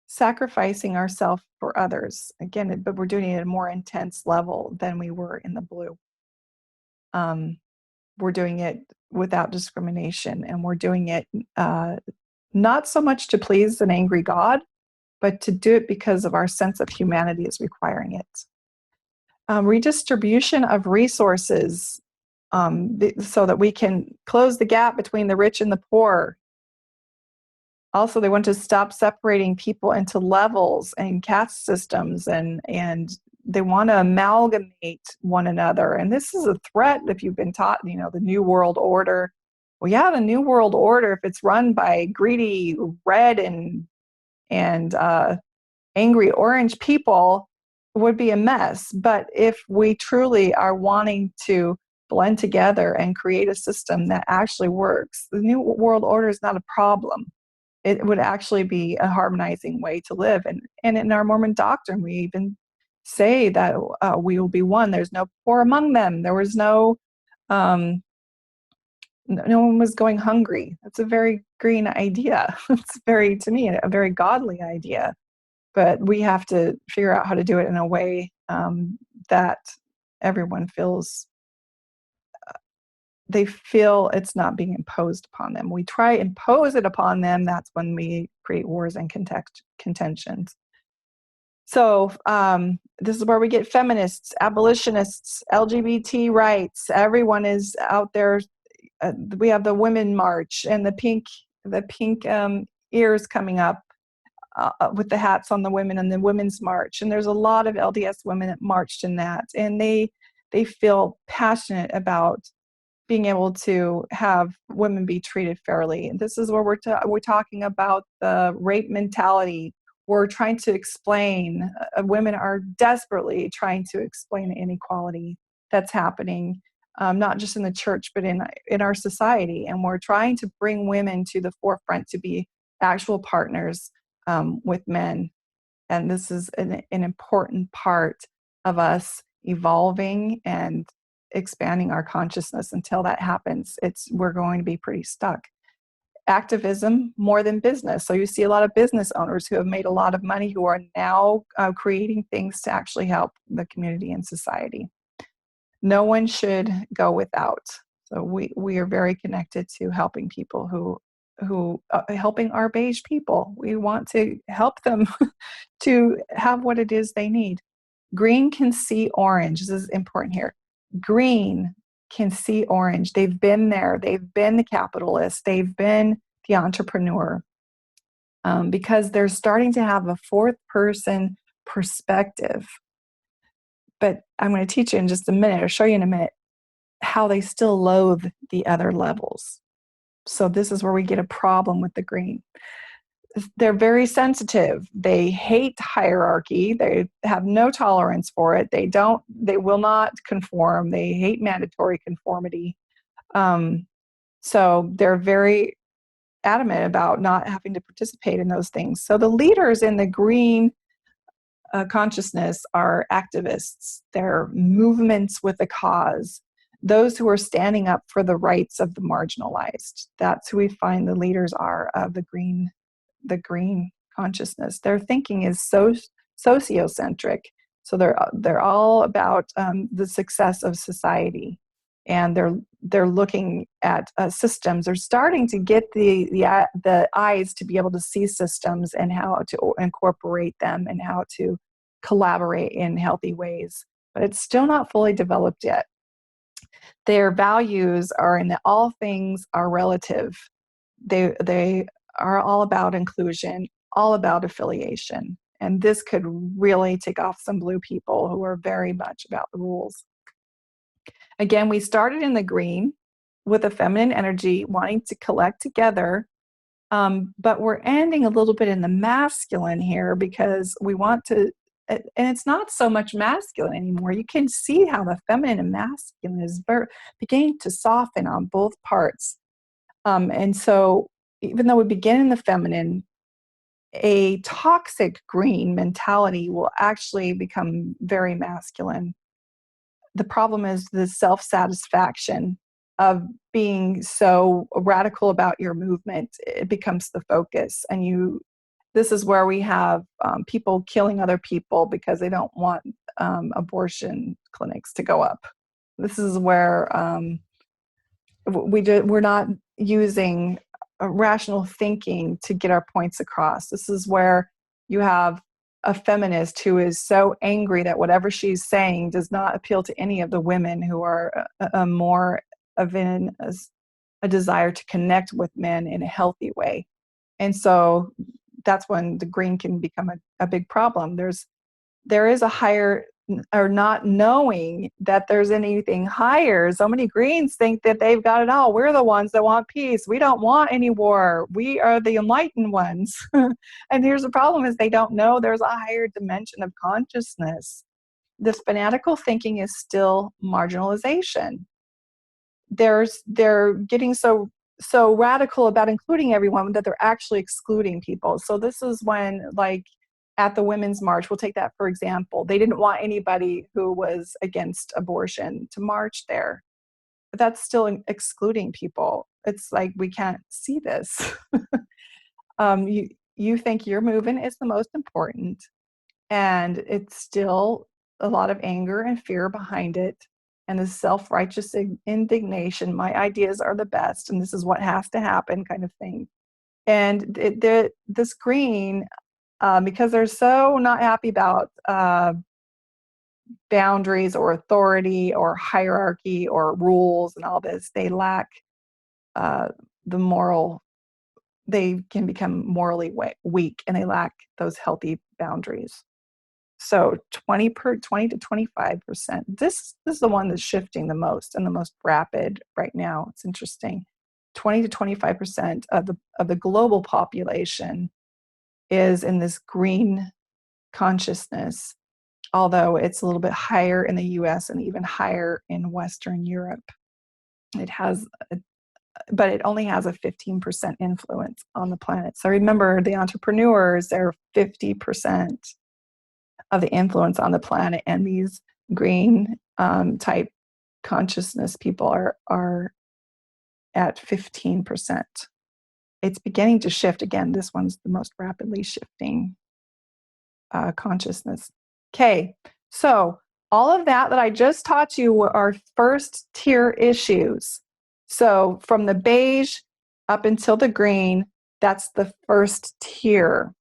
Sacrificing ourselves for others. Again, but we're doing it at a more intense level than we were in the blue. We're doing it without discrimination, and we're doing it not so much to please an angry God, but to do it because of our sense of humanity is requiring it. Redistribution of resources so that we can close the gap between the rich and the poor. Also, they want to stop separating people into levels and caste systems, and they want to amalgamate one another. And this is a threat if you've been taught, the New World Order. Well, yeah, the New World Order, if it's run by greedy red and angry orange people, would be a mess. But if we truly are wanting to blend together and create a system that actually works, the New World Order is not a problem. It would actually be a harmonizing way to live. And in our Mormon doctrine, we even say that we will be one. There's no poor among them. There was no one was going hungry. That's a very green idea. It's to me, a very godly idea. But we have to figure out how to do it in a way that everyone feels they feel it's not being imposed upon them. We try to impose it upon them. That's when we create wars and contentions. So this is where we get feminists, abolitionists, LGBT rights. Everyone is out there. We have the Women March and the pink ears coming up with the hats on the women and the Women's March. And there's a lot of LDS women that marched in that. And they feel passionate about being able to have women be treated fairly. And this is where we're talking about the rape mentality. We're trying to explain, women are desperately trying to explain the inequality that's happening, not just in the church, but in our society. And we're trying to bring women to the forefront to be actual partners with men. And this is an important part of us evolving and expanding our consciousness. Until that happens, we're going to be pretty stuck. activism more than business. So you see a lot of business owners who have made a lot of money who are now creating things to actually help the community and society. No one should go without. So we are very connected to helping people who helping our beige people. We want to help them to have what it is they need. Green can see orange. This is important here. Green can see orange. They've been there. They've been the capitalist. They've been the entrepreneur, because they're starting to have a fourth person perspective. But I'm going to teach you in just a minute, or show you in a minute, how they still loathe the other levels. So this is where we get a problem with the green. They're very sensitive. They hate hierarchy. They have no tolerance for it. They will not conform. They hate mandatory conformity. So they're very adamant about not having to participate in those things. So the leaders in the green consciousness are activists. They're movements with a cause. Those who are standing up for the rights of the marginalized. That's who we find the leaders are of the green consciousness. Their thinking is so sociocentric. So they're all about the success of society, and they're looking at systems. They're starting to get the eyes to be able to see systems and how to incorporate them and how to collaborate in healthy ways. But it's still not fully developed yet. Their values are in that all things are relative. They are all about inclusion, all about affiliation. And this could really tick off some blue people who are very much about the rules. Again, we started in the green with a feminine energy wanting to collect together, but we're ending a little bit in the masculine here because we want to, and it's not so much masculine anymore. You can see how the feminine and masculine is beginning to soften on both parts. And so even though we begin in the feminine, a toxic green mentality will actually become very masculine. The problem is the self-satisfaction of being so radical about your movement. It becomes the focus. And this is where we have people killing other people because they don't want abortion clinics to go up. This is where we're not using rational thinking to get our points across. This is where you have a feminist who is so angry that whatever she's saying does not appeal to any of the women who are more of a desire to connect with men in a healthy way. And so that's when the green can become a big problem. There is a higher, or not knowing that there's anything higher. So many greens think that they've got it all. We're the ones that want peace. We don't want any war. We are the enlightened ones. And here's the problem is they don't know there's a higher dimension of consciousness. This fanatical thinking is still marginalization. They're getting so radical about including everyone that they're actually excluding people. So this is when, like, at the Women's March, we'll take that for example. They didn't want anybody who was against abortion to march there. But that's still excluding people. It's like, we can't see this. You think your movement is the most important, and it's still a lot of anger and fear behind it, and the self-righteous indignation, my ideas are the best, and this is what has to happen kind of thing. And this green, because they're so not happy about boundaries or authority or hierarchy or rules and all this, they lack the moral, they can become morally weak, and they lack those healthy boundaries. So 20 to 25%. This is the one that's shifting the most and the most rapid right now. It's interesting. 20 to 25% of the global population is in this green consciousness, although it's a little bit higher in the US and even higher in Western Europe. But it only has a 15% influence on the planet. So remember, the entrepreneurs, they're 50% of the influence on the planet, and these green type consciousness people are at 15%. it's beginning to shift again. This one's the most rapidly shifting consciousness. Okay, so all of that I just taught you are first tier issues. So from the beige up until the green, that's the first tier.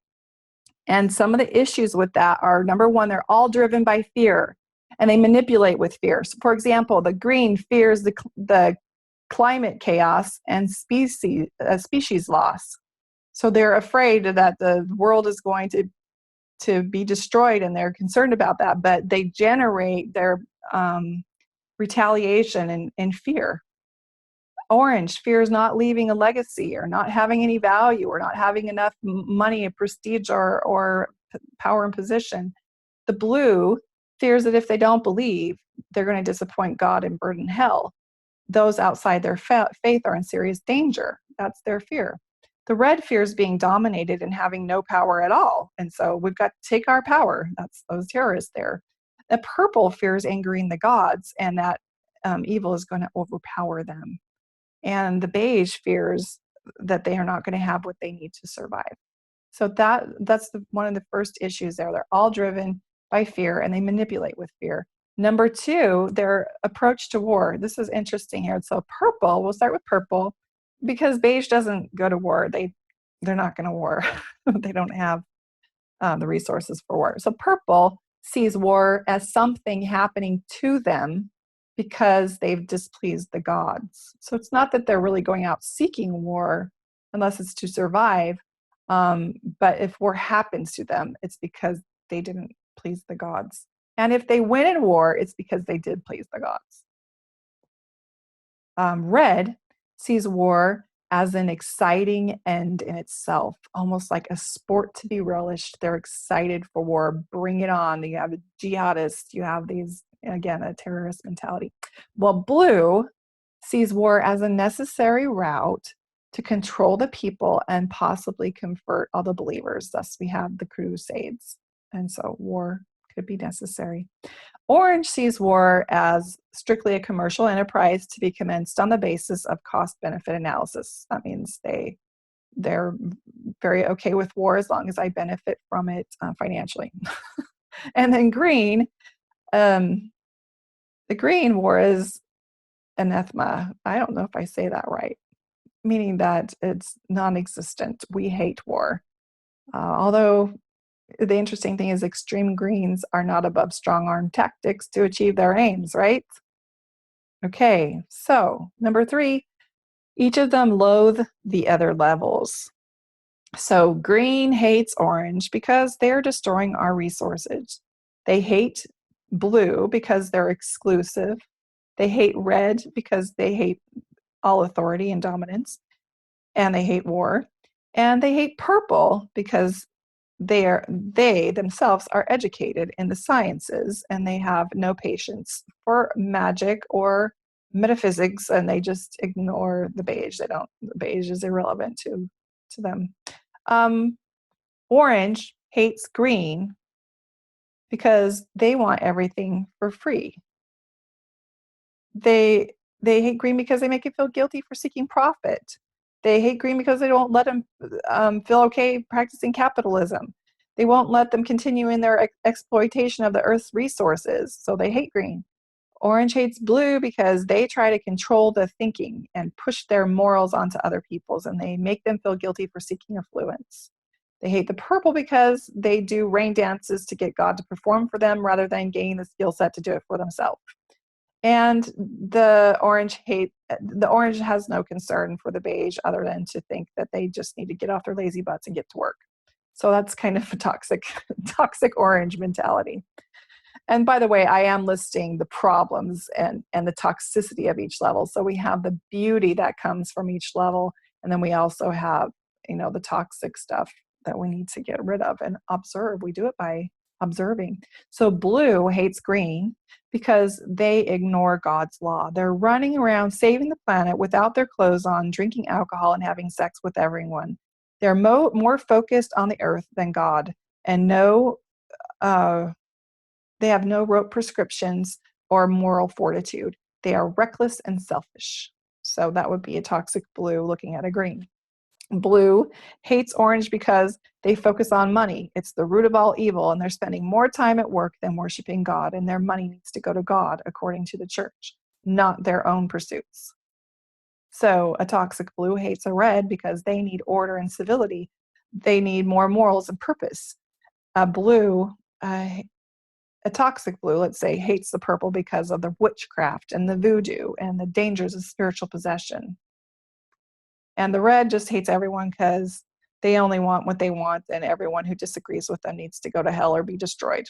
And some of the issues with that are, number one, they're all driven by fear, and they manipulate with fear. So for example, the green fears the climate chaos and species loss. So they're afraid that the world is going to be destroyed, and they're concerned about that, but they generate their retaliation in fear. Orange fears not leaving a legacy or not having any value or not having enough money, prestige, or power and position. The blue fears that if they don't believe, they're going to disappoint God and burden hell. Those outside their faith are in serious danger. That's their fear. The red fears being dominated and having no power at all. And so we've got to take our power. That's those terrorists there. The purple fears angering the gods and that evil is going to overpower them. And the beige fears that they are not going to have what they need to survive. So that's one of the first issues there. They're all driven by fear, and they manipulate with fear. Number two, their approach to war. This is interesting here. So purple, we'll start with purple, because beige doesn't go to war. They're not going to war. They don't have the resources for war. So purple sees war as something happening to them because they've displeased the gods. So it's not that they're really going out seeking war unless it's to survive. But if war happens to them, it's because they didn't please the gods. And if they win in war, it's because they did please the gods. Red sees war as an exciting end in itself, almost like a sport to be relished. They're excited for war. Bring it on. You have jihadists. You have these, again, a terrorist mentality. Well, blue sees war as a necessary route to control the people and possibly convert all the believers. Thus, we have the Crusades. And so war could be necessary. Orange sees war as strictly a commercial enterprise to be commenced on the basis of cost-benefit analysis. That means they're very okay with war as long as I benefit from it financially. And then green, the green war is anathema. I don't know if I say that right, meaning that it's non-existent. We hate war. Although the interesting thing is extreme greens are not above strong-arm tactics to achieve their aims, right? Okay, so number three, each of them loathe the other levels. So green hates orange because they're destroying our resources. They hate blue because they're exclusive. They hate red because they hate all authority and dominance, and they hate war. And they hate purple because they themselves are educated in the sciences, and they have no patience for magic or metaphysics, and they just ignore the beige. The beige is irrelevant to them. Orange hates green because they want everything for free. They hate green because they make it feel guilty for seeking profit. They hate green because they don't let them feel okay practicing capitalism. They won't let them continue in their exploitation of the earth's resources, so they hate green. Orange hates blue because they try to control the thinking and push their morals onto other people's, and they make them feel guilty for seeking affluence. They hate the purple because they do rain dances to get God to perform for them rather than gaining the skill set to do it for themselves. And the orange has no concern for the beige other than to think that they just need to get off their lazy butts and get to work. So that's kind of a toxic orange mentality. And by the way, I am listing the problems and the toxicity of each level. So we have the beauty that comes from each level, and then we also have, the toxic stuff that we need to get rid of and observe. We do it by observing. So blue hates green because they ignore God's law. They're running around saving the planet without their clothes on, drinking alcohol and having sex with everyone. They're more focused on the earth than God, and they have no rote prescriptions or moral fortitude. They are reckless and selfish. So that would be a toxic blue looking at a green. Blue hates orange because they focus on money. It's the root of all evil, and they're spending more time at work than worshiping God, and their money needs to go to God, according to the church, not their own pursuits. So a toxic blue hates a red because they need order and civility. They need more morals and purpose. A toxic blue, let's say, hates the purple because of the witchcraft and the voodoo and the dangers of spiritual possession. And the red just hates everyone because they only want what they want, and everyone who disagrees with them needs to go to hell or be destroyed.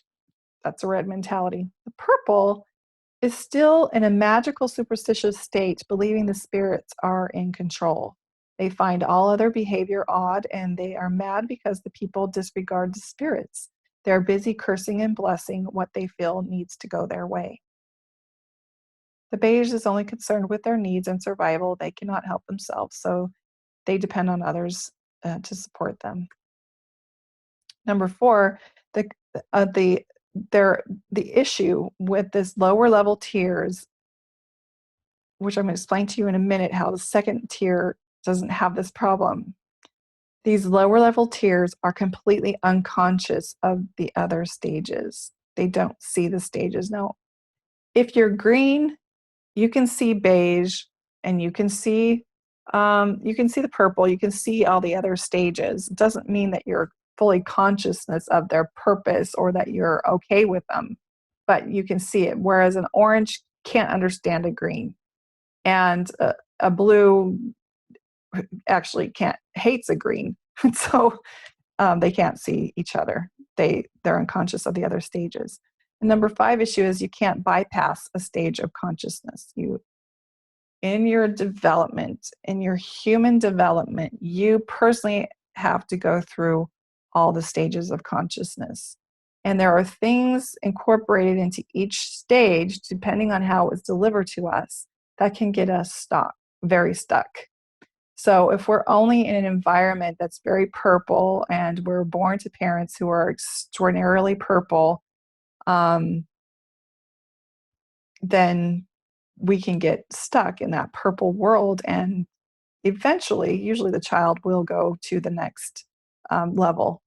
That's a red mentality. The purple is still in a magical, superstitious state, believing the spirits are in control. They find all other behavior odd, and they are mad because the people disregard the spirits. They're busy cursing and blessing what they feel needs to go their way. The beige is only concerned with their needs and survival. They cannot help themselves, so they depend on others to support them. Number 4, the issue with this lower level tiers, which I'm going to explain to you in a minute how the second tier doesn't have this problem. These lower level tiers are completely unconscious of the other stages. They don't see the stages. Now, if you're green, you can see beige, and you can see the purple, you can see all the other stages. It doesn't mean that you're fully consciousness of their purpose or that you're okay with them, but you can see it. Whereas an orange can't understand a green, and a blue actually hates a green. So they can't see each other. They're unconscious of the other stages. And number 5 issue is you can't bypass a stage of consciousness. In your development, in your human development, you personally have to go through all the stages of consciousness. And there are things incorporated into each stage, depending on how it was delivered to us, that can get us very stuck. So if we're only in an environment that's very purple, and we're born to parents who are extraordinarily purple, then we can get stuck in that purple world, and eventually, usually the child will go to the next level.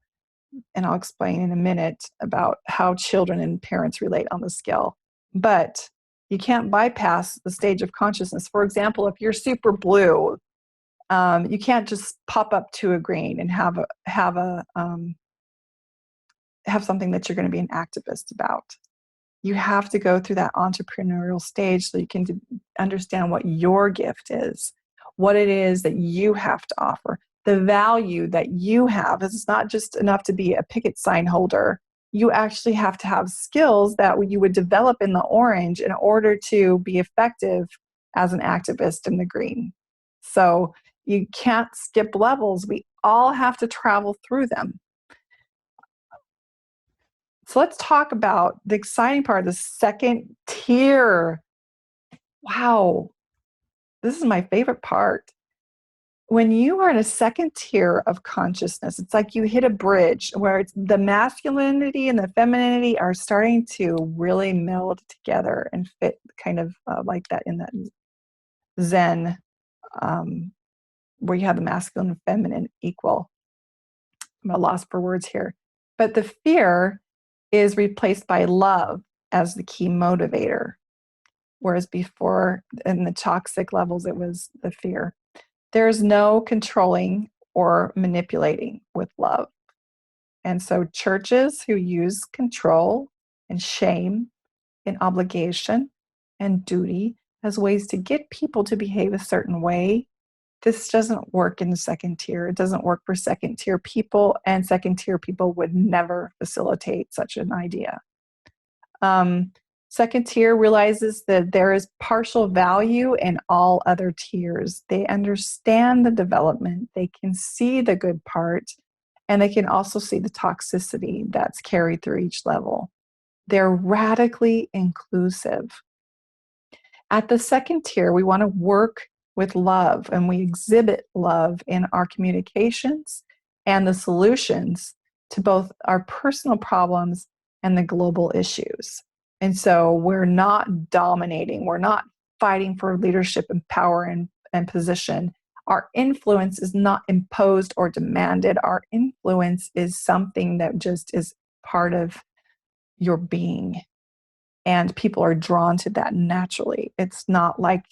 And I'll explain in a minute about how children and parents relate on the scale. But you can't bypass the stage of consciousness. For example, if you're super blue, you can't just pop up to a green and have something that you're going to be an activist about. You have to go through that entrepreneurial stage so you can understand what your gift is, what it is that you have to offer, the value that you have. It's not just enough to be a picket sign holder. You actually have to have skills that you would develop in the orange in order to be effective as an activist in the green. So you can't skip levels. We all have to travel through them. So let's talk about the exciting part, the second tier. Wow, this is my favorite part. When you are in a second tier of consciousness, it's like you hit a bridge where the masculinity and the femininity are starting to really meld together and fit kind of like that in that Zen, where you have the masculine and feminine equal. I'm at a loss for words here. But the fear is replaced by love as the key motivator. Whereas before, in the toxic levels, it was the fear. There's no controlling or manipulating with love. And so churches who use control and shame and obligation and duty as ways to get people to behave a certain way, this doesn't work in the second tier. It doesn't work for second tier people, and second tier people would never facilitate such an idea. Second tier realizes that there is partial value in all other tiers. They understand the development, they can see the good part, and they can also see the toxicity that's carried through each level. They're radically inclusive. At the second tier, we want to work with love, and we exhibit love in our communications and the solutions to both our personal problems and the global issues. And so we're not dominating, we're not fighting for leadership and power and position. Our influence is not imposed or demanded. Our influence is something that just is part of your being. And people are drawn to that naturally. It's not like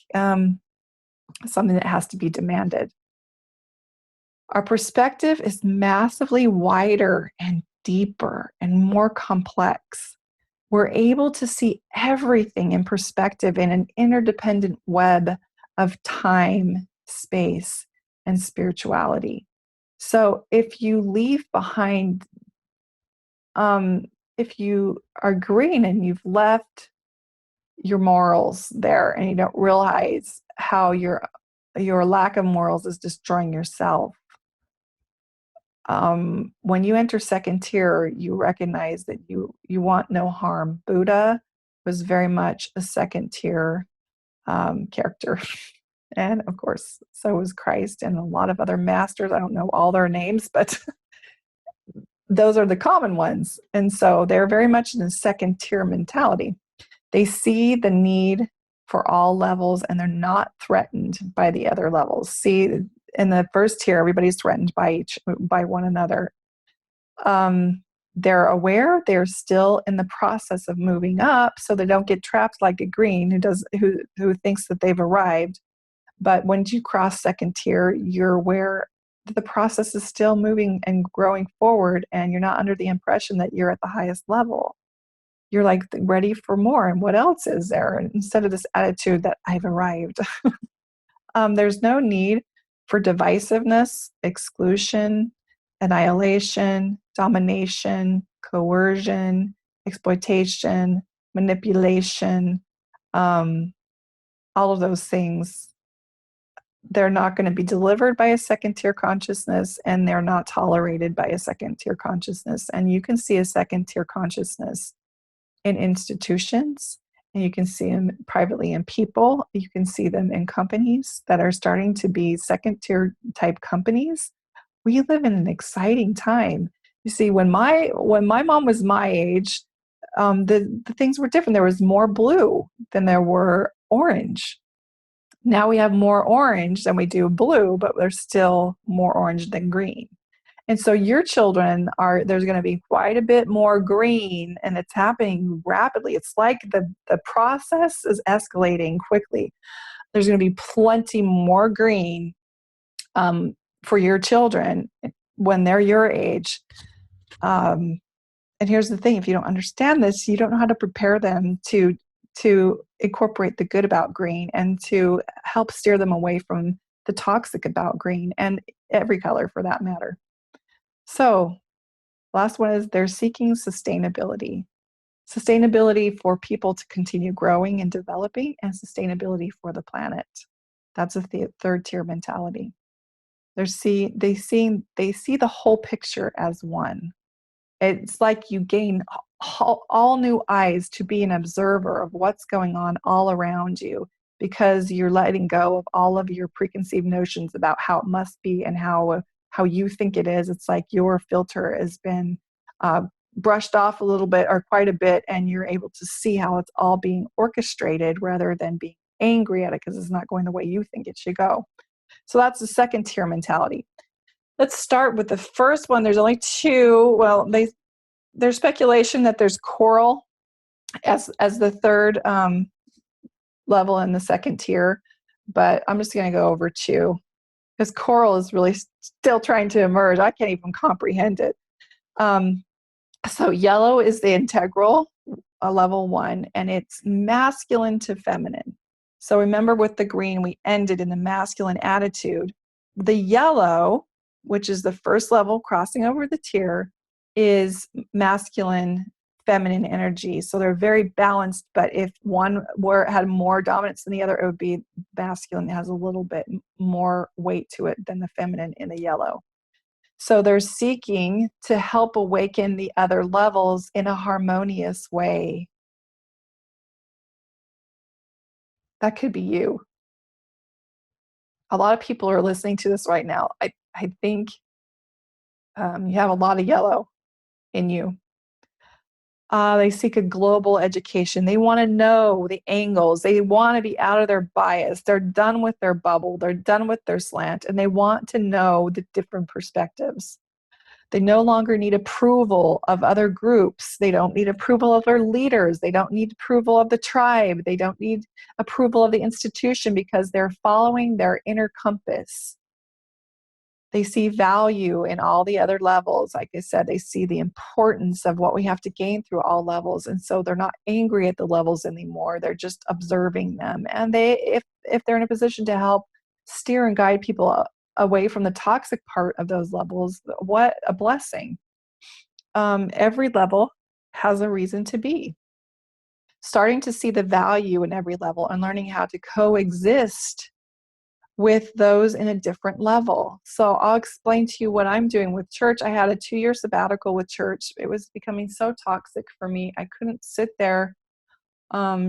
something that has to be demanded. Our perspective is massively wider and deeper and more complex. We're able to see everything in perspective in an interdependent web of time, space, and spirituality. So if you leave behind, if you are green and you've left your morals there and you don't realize how your lack of morals is destroying yourself, when you enter second tier, you recognize that you want no harm. Buddha was very much a second tier character. And of course, so was Christ and a lot of other masters. I don't know all their names, but those are the common ones. And so they're very much in a second tier mentality. They see the need for all levels and they're not threatened by the other levels. See, in the first tier, everybody's threatened by one another. They're aware, they're still in the process of moving up, so they don't get trapped like a green who thinks that they've arrived. But once you cross second tier, you're aware that the process is still moving and growing forward, and you're not under the impression that you're at the highest level. You're like ready for more, and what else is there? Instead of this attitude that I've arrived. There's no need for divisiveness, exclusion, annihilation, domination, coercion, exploitation, manipulation, all of those things. They're not going to be delivered by a second tier consciousness, and they're not tolerated by a second tier consciousness. And you can see a second tier consciousness in institutions, and you can see them privately in people. You can see them in companies that are starting to be second tier type companies. We live in an exciting time. You see, when my mom was my age, the things were different. There was more blue than there were orange. Now we have more orange than we do blue, but there's still more orange than green. And so your children there's going to be quite a bit more green, and it's happening rapidly. It's like the process is escalating quickly. There's going to be plenty more green for your children when they're your age. And here's the thing, if you don't understand this, you don't know how to prepare them to incorporate the good about green and to help steer them away from the toxic about green and every color for that matter. So last one is they're seeking sustainability. Sustainability for people to continue growing and developing, and sustainability for the planet. That's a third tier mentality. They see the whole picture as one. It's like you gain all new eyes to be an observer of what's going on all around you, because you're letting go of all of your preconceived notions about how it must be and how you think it is. It's like your filter has been brushed off a little bit or quite a bit, and you're able to see how it's all being orchestrated rather than being angry at it because it's not going the way you think it should go. So that's the second tier mentality. Let's start with the first one. There's only two. Well, there's speculation that there's coral as the third level in the second tier, but I'm just going to go over two because coral is really still trying to emerge. I can't even comprehend it. So yellow is the integral, level 1, and it's masculine to feminine. So remember with the green, we ended in the masculine attitude. The yellow, which is the first level crossing over the tier, is masculine, feminine energy. So they're very balanced, but if one had more dominance than the other, it would be masculine. It has a little bit more weight to it than the feminine in the yellow. So they're seeking to help awaken the other levels in a harmonious way. That could be you. A lot of people are listening to this right now. I think you have a lot of yellow in you. They seek a global education. They want to know the angles. They want to be out of their bias. They're done with their bubble. They're done with their slant, and they want to know the different perspectives. They no longer need approval of other groups. They don't need approval of their leaders. They don't need approval of the tribe. They don't need approval of the institution because they're following their inner compass. They see value in all the other levels. Like I said, they see the importance of what we have to gain through all levels. And so they're not angry at the levels anymore. They're just observing them. And if they're in a position to help steer and guide people away from the toxic part of those levels, what a blessing. Every level has a reason to be. Starting to see the value in every level and learning how to coexist with those in a different level. So I'll explain to you what I'm doing with church. I had a 2-year sabbatical with church. It was becoming so toxic for me. I couldn't sit there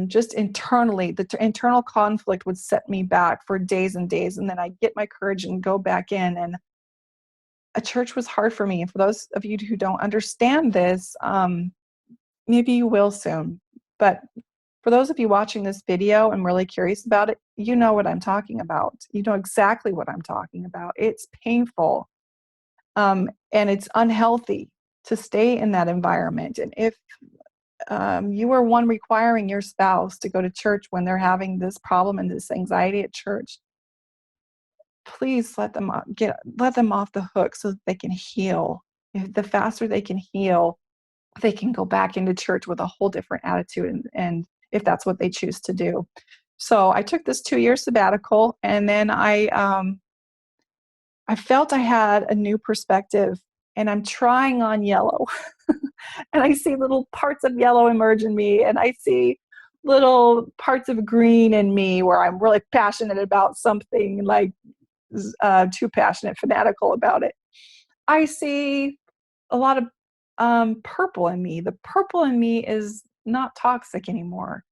just internally. The internal conflict would set me back for days and days. And then I'd get my courage and go back in. And a church was hard for me. And for those of you who don't understand this, maybe you will soon. But for those of you watching this video and really curious about it, you know what I'm talking about. You know exactly what I'm talking about. It's painful, and it's unhealthy to stay in that environment. And if you are one requiring your spouse to go to church when they're having this problem and this anxiety at church, please let them off the hook so that they can heal. If the faster they can heal, they can go back into church with a whole different attitude, and if that's what they choose to do. So I took this 2-year sabbatical, and then I felt I had a new perspective, and I'm trying on yellow. And I see little parts of yellow emerge in me, and I see little parts of green in me where I'm really passionate about something, like too passionate, fanatical about it. I see a lot of purple in me. The purple in me is not toxic anymore.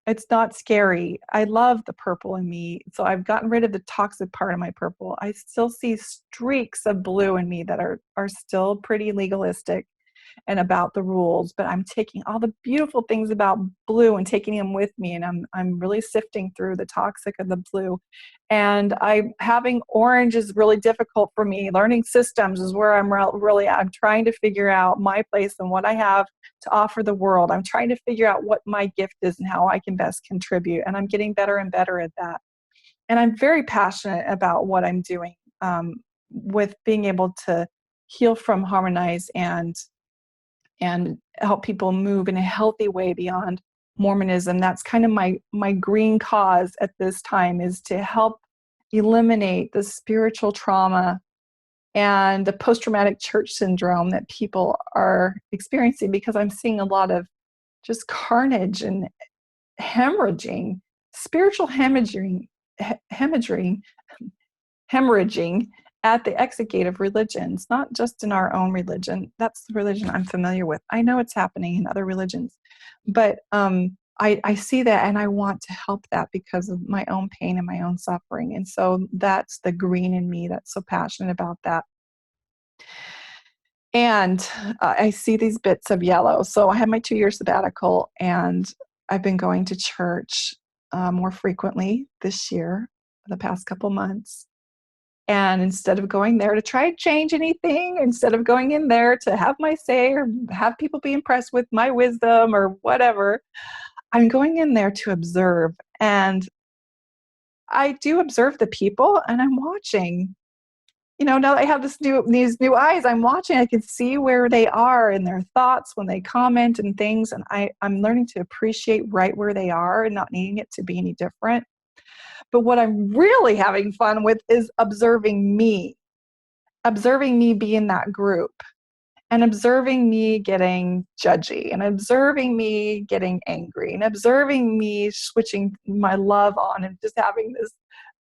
It's not scary. I love the purple in me. So I've gotten rid of the toxic part of my purple. I still see streaks of blue in me that are still pretty legalistic and about the rules, but I'm taking all the beautiful things about blue and taking them with me, and I'm really sifting through the toxic of the blue. And having orange is really difficult for me. Learning systems is where I'm trying to figure out my place and what I have to offer the world. I'm trying to figure out what my gift is and how I can best contribute, and I'm getting better and better at that. And I'm very passionate about what I'm doing with being able to heal from, harmonize, and help people move in a healthy way beyond Mormonism. That's kind of my green cause at this time, is to help eliminate the spiritual trauma and the post-traumatic church syndrome that people are experiencing, because I'm seeing a lot of just carnage and hemorrhaging, spiritual hemorrhaging at the exit gate of religions, not just in our own religion. That's the religion I'm familiar with. I know it's happening in other religions, but I see that, and I want to help that because of my own pain and my own suffering. And so that's the green in me that's so passionate about that. And I see these bits of yellow. So I had my 2-year sabbatical, and I've been going to church more frequently this year, the past couple months. And instead of going there to try to change anything, instead of going in there to have my say or have people be impressed with my wisdom or whatever, I'm going in there to observe. And I do observe the people, and I'm watching. Now that I have these new eyes, I'm watching. I can see where they are in their thoughts when they comment and things. And I'm learning to appreciate right where they are and not needing it to be any different. But what I'm really having fun with is observing me be in that group, and observing me getting judgy, and observing me getting angry, and observing me switching my love on and just having this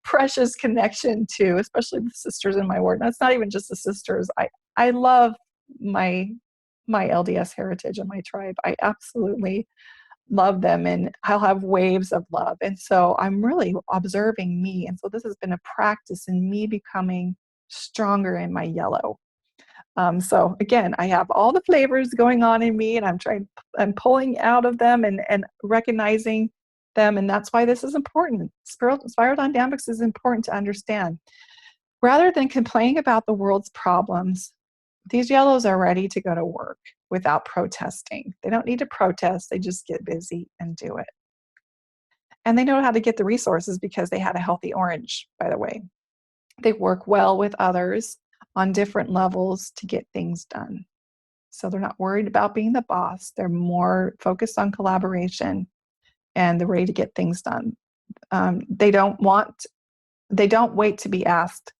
precious connection to, especially the sisters in my ward. And it's not even just the sisters. I love my LDS heritage and my tribe. I absolutely love them, and I'll have waves of love. And so I'm really observing me. And so this has been a practice in me becoming stronger in my yellow. So again, I have all the flavors going on in me, and I'm pulling out of them and recognizing them. And that's why this is important. Spiral dynamics is important to understand. Rather than complaining about the world's problems, these yellows are ready to go to work without protesting. They don't need to protest. They just get busy and do it. And they know how to get the resources because they had a healthy orange, by the way. They work well with others on different levels to get things done. So they're not worried about being the boss. They're more focused on collaboration, and they're ready to get things done. They don't wait to be asked.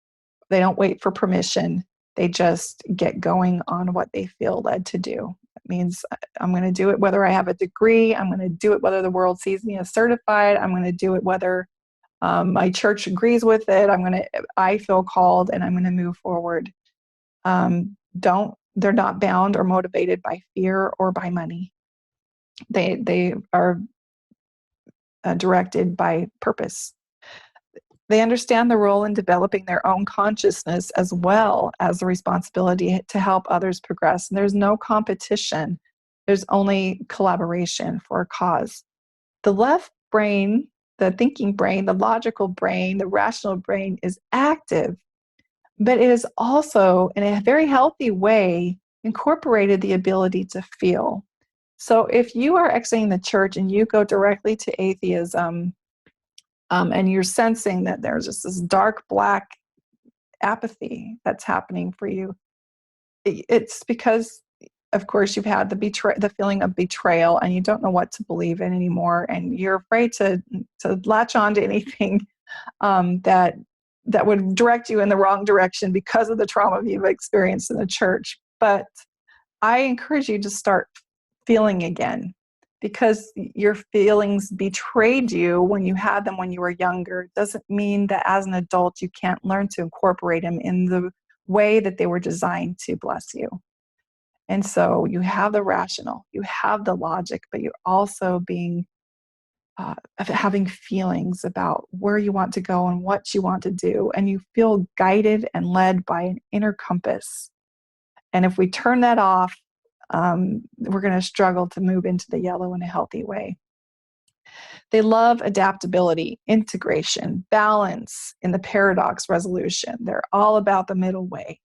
They don't wait for permission. They just get going on what they feel led to do. It means I'm going to do it whether I have a degree. I'm going to do it whether the world sees me as certified. I'm going to do it whether my church agrees with it. I feel called, and I'm going to move forward. They're not bound or motivated by fear or by money. They are directed by purpose. They understand the role in developing their own consciousness as well as the responsibility to help others progress. And there's no competition. There's only collaboration for a cause. The left brain, the thinking brain, the logical brain, the rational brain is active, but it is also, in a very healthy way, incorporated the ability to feel. So if you are exiting the church and you go directly to atheism, and you're sensing that there's just this dark black apathy that's happening for you, it's because, of course, you've had the feeling of betrayal, and you don't know what to believe in anymore, and you're afraid to latch on to anything that would direct you in the wrong direction because of the trauma you've experienced in the church. But I encourage you to start feeling again, because your feelings betrayed you when you had them when you were younger. It doesn't mean that as an adult you can't learn to incorporate them in the way that they were designed to bless you. And so you have the rational, you have the logic, but you're also having feelings about where you want to go and what you want to do. And you feel guided and led by an inner compass. And if we turn that off, we're going to struggle to move into the yellow in a healthy way. They love adaptability, integration, balance in the paradox resolution. They're all about the middle way.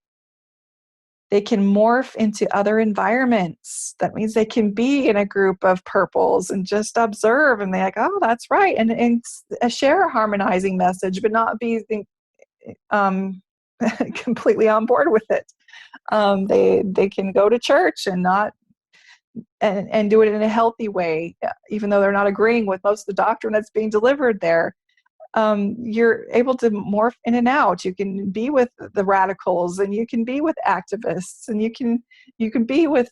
They can morph into other environments. That means they can be in a group of purples and just observe, and they're like, oh, that's right, and share a harmonizing message, but not be completely on board with it. They can go to church and not and do it in a healthy way, even though they're not agreeing with most of the doctrine that's being delivered there. You're able to morph in and out. You can be with the radicals, and you can be with activists, and you can be with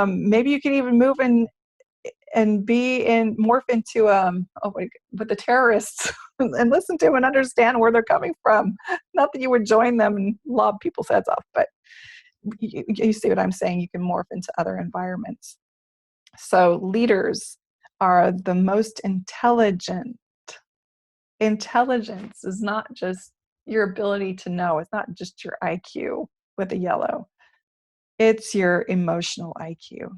maybe you can even move in and morph into with the terrorists and listen to them and understand where they're coming from. Not that you would join them and lob people's heads off, but you see what I'm saying? You can morph into other environments. So leaders are the most intelligent. Intelligence is not just your ability to know. It's not just your IQ with a yellow. It's your emotional IQ,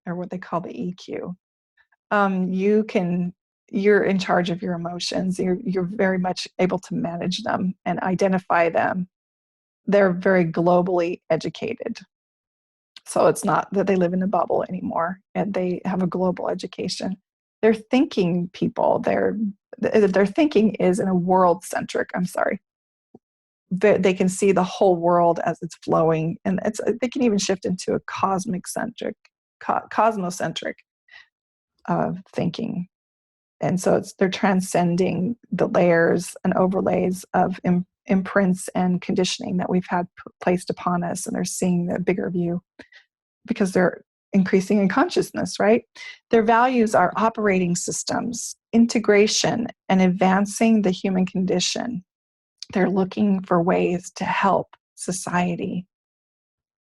or what they call the EQ. You're in charge of your emotions. You're very much able to manage them and identify them. They're very globally educated. So it's not that they live in a bubble anymore, and they have a global education. They're thinking people. Their thinking is in a world-centric, they can see the whole world as it's flowing, and they can even shift into a cosmocentric thinking. And so they're transcending the layers and overlays of imprints and conditioning that we've had placed upon us, and they're seeing the bigger view because they're increasing in consciousness, right? Their values are operating systems, integration, and advancing the human condition. They're looking for ways to help society.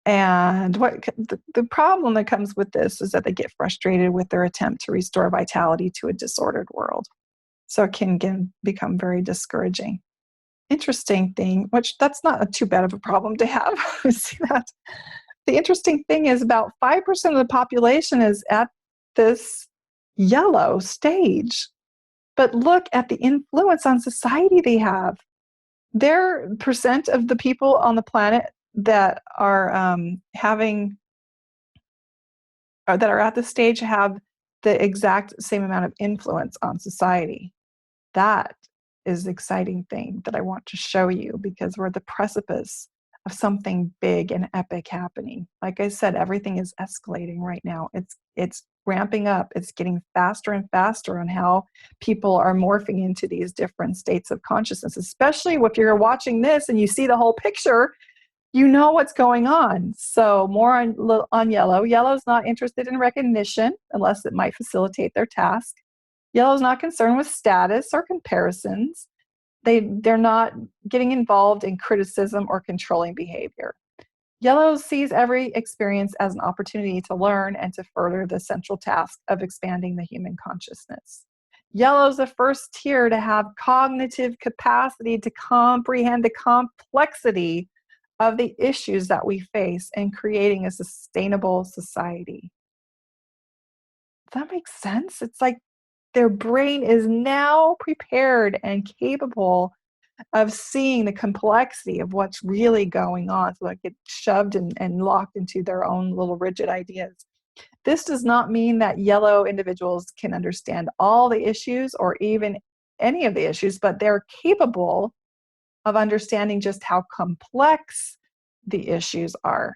And the problem that comes with this is that they get frustrated with their attempt to restore vitality to a disordered world. So it can become very discouraging. interesting thing, which that's not too bad of a problem to have. See that? The interesting thing is about 5% of the population is at this yellow stage. But look at the influence on society they have. Their percent of the people on the planet that are that are at this stage have the exact same amount of influence on society. That is the exciting thing that I want to show you, because we're at the precipice of something big and epic happening. Like I said, everything is escalating right now. It's ramping up. It's getting faster and faster on how people are morphing into these different states of consciousness, especially if you're watching this and you see the whole picture, you know what's going on. So more on yellow. Yellow's not interested in recognition unless it might facilitate their task. Yellow's not concerned with status or comparisons. They're not getting involved in criticism or controlling behavior. Yellow sees every experience as an opportunity to learn and to further the central task of expanding the human consciousness. Yellow is the first tier to have cognitive capacity to comprehend the complexity of the issues that we face and creating a sustainable society. Does that make sense? It's like their brain is now prepared and capable of seeing the complexity of what's really going on, so they get shoved and locked into their own little rigid ideas. This does not mean that yellow individuals can understand all the issues or even any of the issues, but they're capable of understanding just how complex the issues are.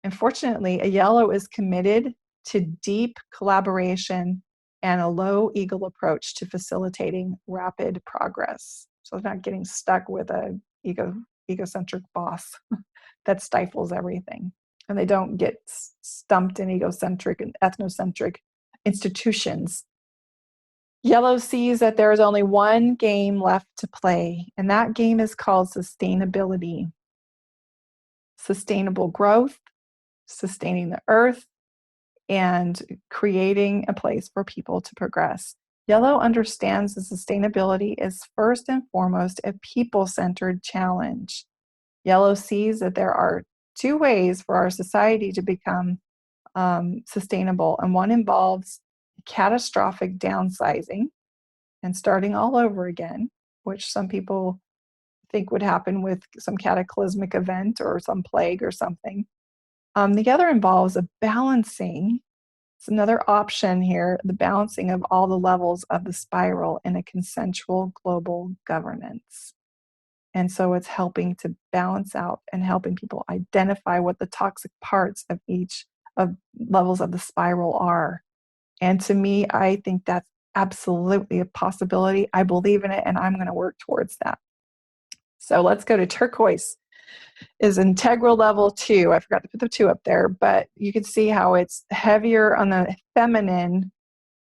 Unfortunately, a yellow is committed to deep collaboration and a low ego approach to facilitating rapid progress. So they're not getting stuck with a egocentric boss that stifles everything. And they don't get stumped in egocentric and ethnocentric institutions. Yellow sees that there is only one game left to play, and that game is called sustainability. Sustainable growth, sustaining the earth, and creating a place for people to progress. Yellow understands that sustainability is first and foremost a people-centered challenge. Yellow sees that there are two ways for our society to become sustainable, and one involves catastrophic downsizing and starting all over again, which some people think would happen with some cataclysmic event or some plague or something. The other involves a balancing. It's another option here, the balancing of all the levels of the spiral in a consensual global governance. And so it's helping to balance out and helping people identify what the toxic parts of each of levels of the spiral are. And to me, I think that's absolutely a possibility. I believe in it, and I'm going to work towards that. So let's go to turquoise. Is integral level 2. I forgot to put the 2 up there, but you can see how it's heavier on the feminine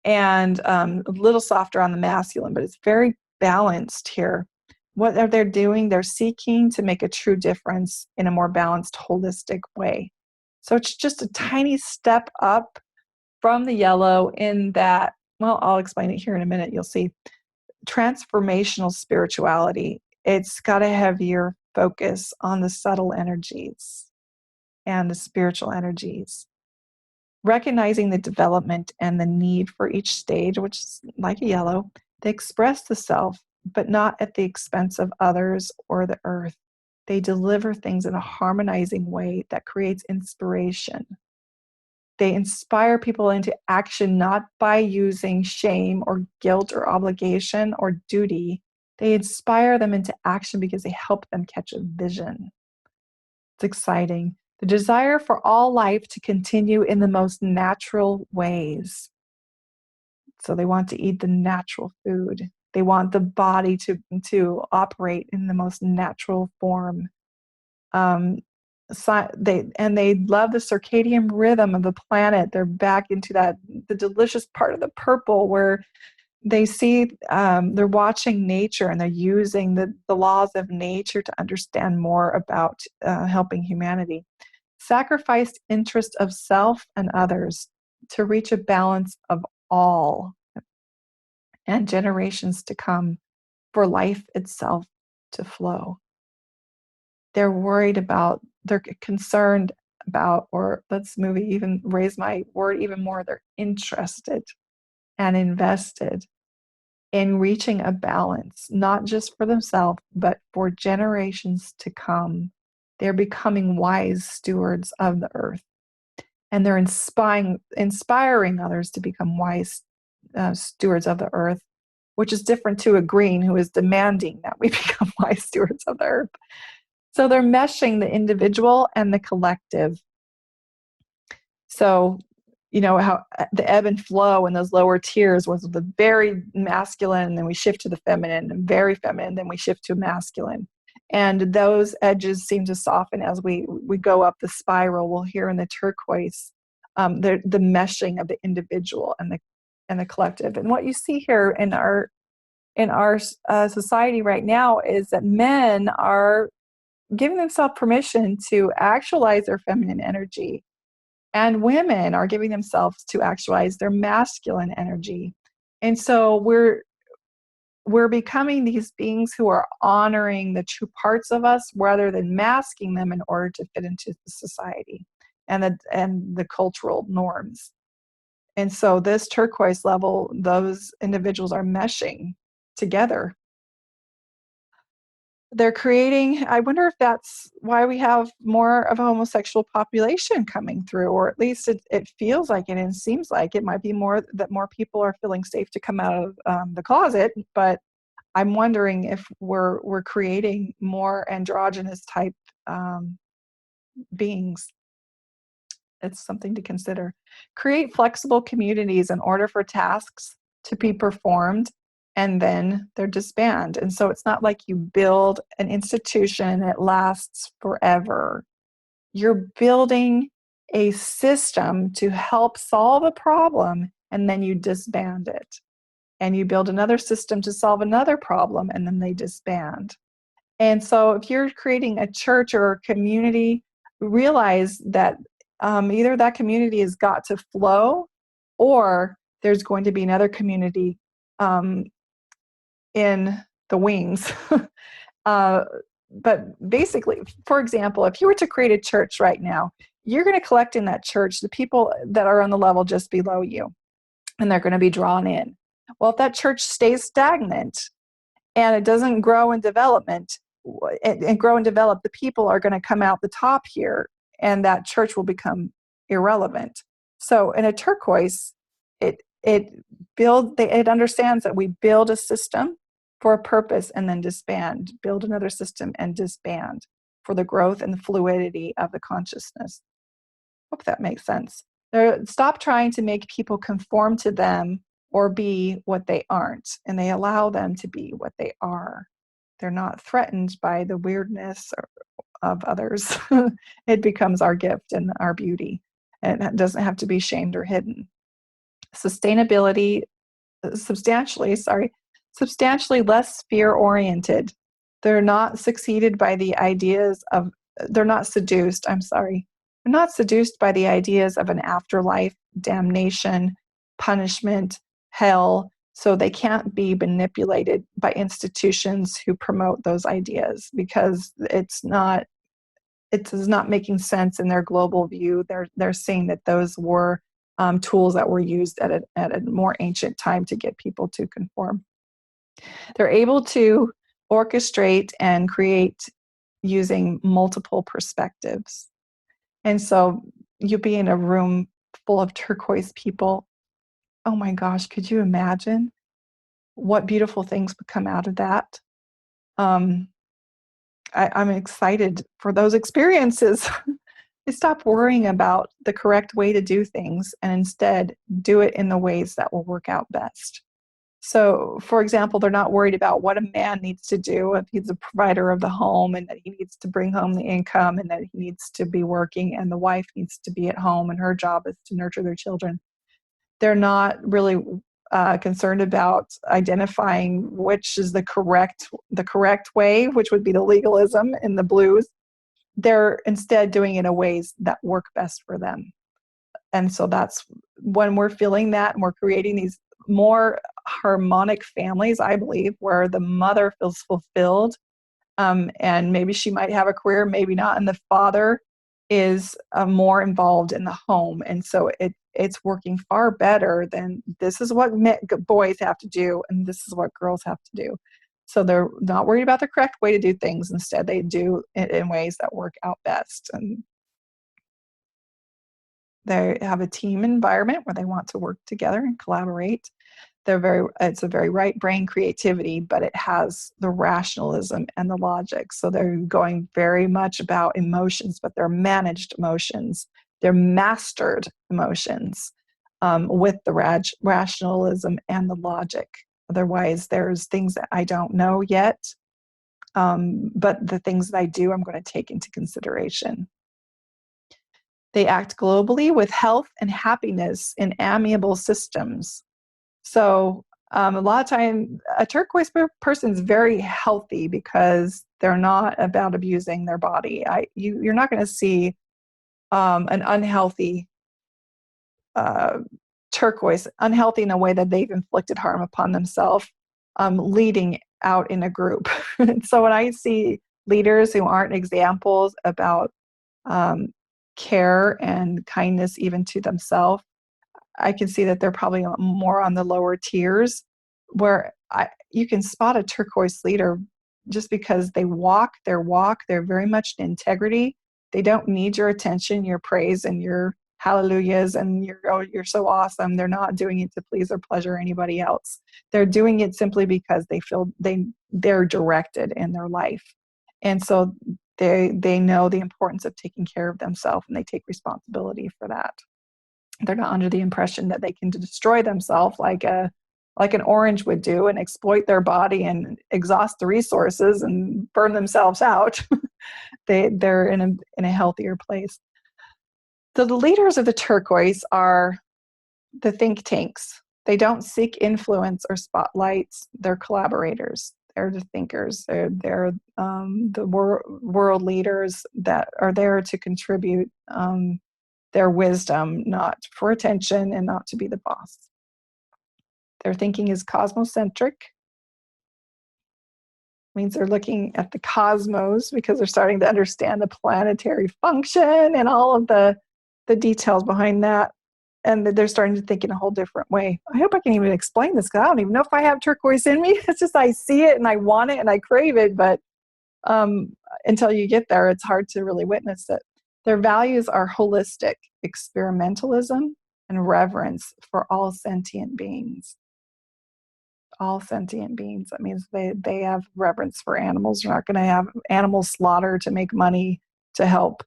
and a little softer on the masculine, but it's very balanced here. What are they doing? They're seeking to make a true difference in a more balanced, holistic way. So it's just a tiny step up from the yellow in that, well, I'll explain it here in a minute. You'll see transformational spirituality. It's got a heavier focus on the subtle energies and the spiritual energies. Recognizing the development and the need for each stage, which is like a yellow, they express the self, but not at the expense of others or the earth. They deliver things in a harmonizing way that creates inspiration. They inspire people into action not by using shame or guilt or obligation or duty. They inspire them into action because they help them catch a vision. It's exciting. The desire for all life to continue in the most natural ways. So they want to eat the natural food. They want the body to operate in the most natural form. They love the circadian rhythm of the planet. They're back into the delicious part of the purple where they see they're watching nature and they're using the laws of nature to understand more about helping humanity. Sacrificed interest of self and others to reach a balance of all and generations to come, for life itself to flow. They're worried about, they're concerned about, or let's even raise my word even more, they're interested and invested in reaching a balance, not just for themselves, but for generations to come. They're becoming wise stewards of the earth, and they're inspiring others to become wise stewards of the earth, which is different to a green who is demanding that we become wise stewards of the earth. So they're meshing the individual and the collective. So, how the ebb and flow in those lower tiers was the very masculine, and then we shift to the feminine, and very feminine, then we shift to masculine. And those edges seem to soften as we go up the spiral. We'll hear in the turquoise the meshing of the individual and the collective. And what you see here in our society right now is that men are giving themselves permission to actualize their feminine energy, and women are giving themselves to actualize their masculine energy. And so we're becoming these beings who are honoring the true parts of us rather than masking them in order to fit into the society and the cultural norms. And so this turquoise level, those individuals are meshing together. They're creating, I wonder if that's why we have more of a homosexual population coming through, or at least it feels like it and seems like it might be more that more people are feeling safe to come out of the closet. But I'm wondering if we're creating more androgynous type beings. It's something to consider. Create flexible communities in order for tasks to be performed, and then they're disbanded. And so it's not like you build an institution and it lasts forever. You're building a system to help solve a problem, and then you disband it. And you build another system to solve another problem, and then they disband. And so if you're creating a church or a community, realize that either that community has got to flow, or there's going to be another community in the wings. But basically, for example, if you were to create a church right now, you're going to collect in that church the people that are on the level just below you, and they're going to be drawn in. Well, if that church stays stagnant and it doesn't grow in development and grow and develop, the people are going to come out the top here, and that church will become irrelevant. So in a turquoise, it understands that we build a system for a purpose and then disband, build another system and disband for the growth and the fluidity of the consciousness. Hope that makes sense. Stop trying to make people conform to them or be what they aren't, and they allow them to be what they are. They're not threatened by the weirdness of others. It becomes our gift and our beauty, and it doesn't have to be shamed or hidden. Substantially less fear-oriented. They're not seduced by the ideas of an afterlife, damnation, punishment, hell, so they can't be manipulated by institutions who promote those ideas, because it is not making sense in their global view. They're saying that those were tools that were used at a more ancient time to get people to conform. They're able to orchestrate and create using multiple perspectives. And so you'll be in a room full of turquoise people. Oh my gosh, could you imagine what beautiful things would come out of that? I'm excited for those experiences. Stop worrying about the correct way to do things and instead do it in the ways that will work out best. So, for example, they're not worried about what a man needs to do if he's a provider of the home, and that he needs to bring home the income, and that he needs to be working, and the wife needs to be at home, and her job is to nurture their children. They're not really concerned about identifying which is the correct way, which would be the legalism in the blues. They're instead doing it in ways that work best for them. And so that's when we're feeling that, and we're creating these more harmonic families, I believe, where the mother feels fulfilled And maybe she might have a career, maybe not. And the father is more involved in the home. And so it's working far better than this is what boys have to do and this is what girls have to do. So they're not worried about the correct way to do things. Instead, they do it in ways that work out best. And they have a team environment where they want to work together and collaborate. It's a very right brain creativity, but it has the rationalism and the logic. So they're going very much about emotions, but they're managed emotions. They're mastered emotions with the rationalism and the logic. Otherwise, there's things that I don't know yet, but the things that I do, I'm going to take into consideration. They act globally with health and happiness in amiable systems. So a lot of time, a turquoise person is very healthy because they're not about abusing their body. You're not going to see an unhealthy turquoise, unhealthy in a way that they've inflicted harm upon themselves, leading out in a group. So when I see leaders who aren't examples about care and kindness even to themselves, I can see that they're probably more on the lower tiers, where you can spot a turquoise leader just because they walk their walk. They're very much in integrity. They don't need your attention, your praise, and your hallelujahs, and you're so awesome. They're not doing it to please or pleasure anybody else. They're doing it simply because they feel they're directed in their life. And so they know the importance of taking care of themselves, and they take responsibility for that. They're not under the impression that they can destroy themselves like an orange would do and exploit their body and exhaust the resources and burn themselves out. They're in a healthier place. So the leaders of the turquoise are the think tanks. They don't seek influence or spotlights. They're collaborators. They're the thinkers. They're the world leaders that are there to contribute their wisdom, not for attention and not to be the boss. Their thinking is cosmocentric. Means they're looking at the cosmos because they're starting to understand the planetary function and all of the details behind that. And they're starting to think in a whole different way. I hope I can even explain this because I don't even know if I have turquoise in me. It's just I see it and I want it and I crave it, but until you get there, it's hard to really witness it. Their values are holistic, experimentalism, and reverence for all sentient beings. All sentient beings. That means they have reverence for animals. You're not going to have animals slaughtered to make money to help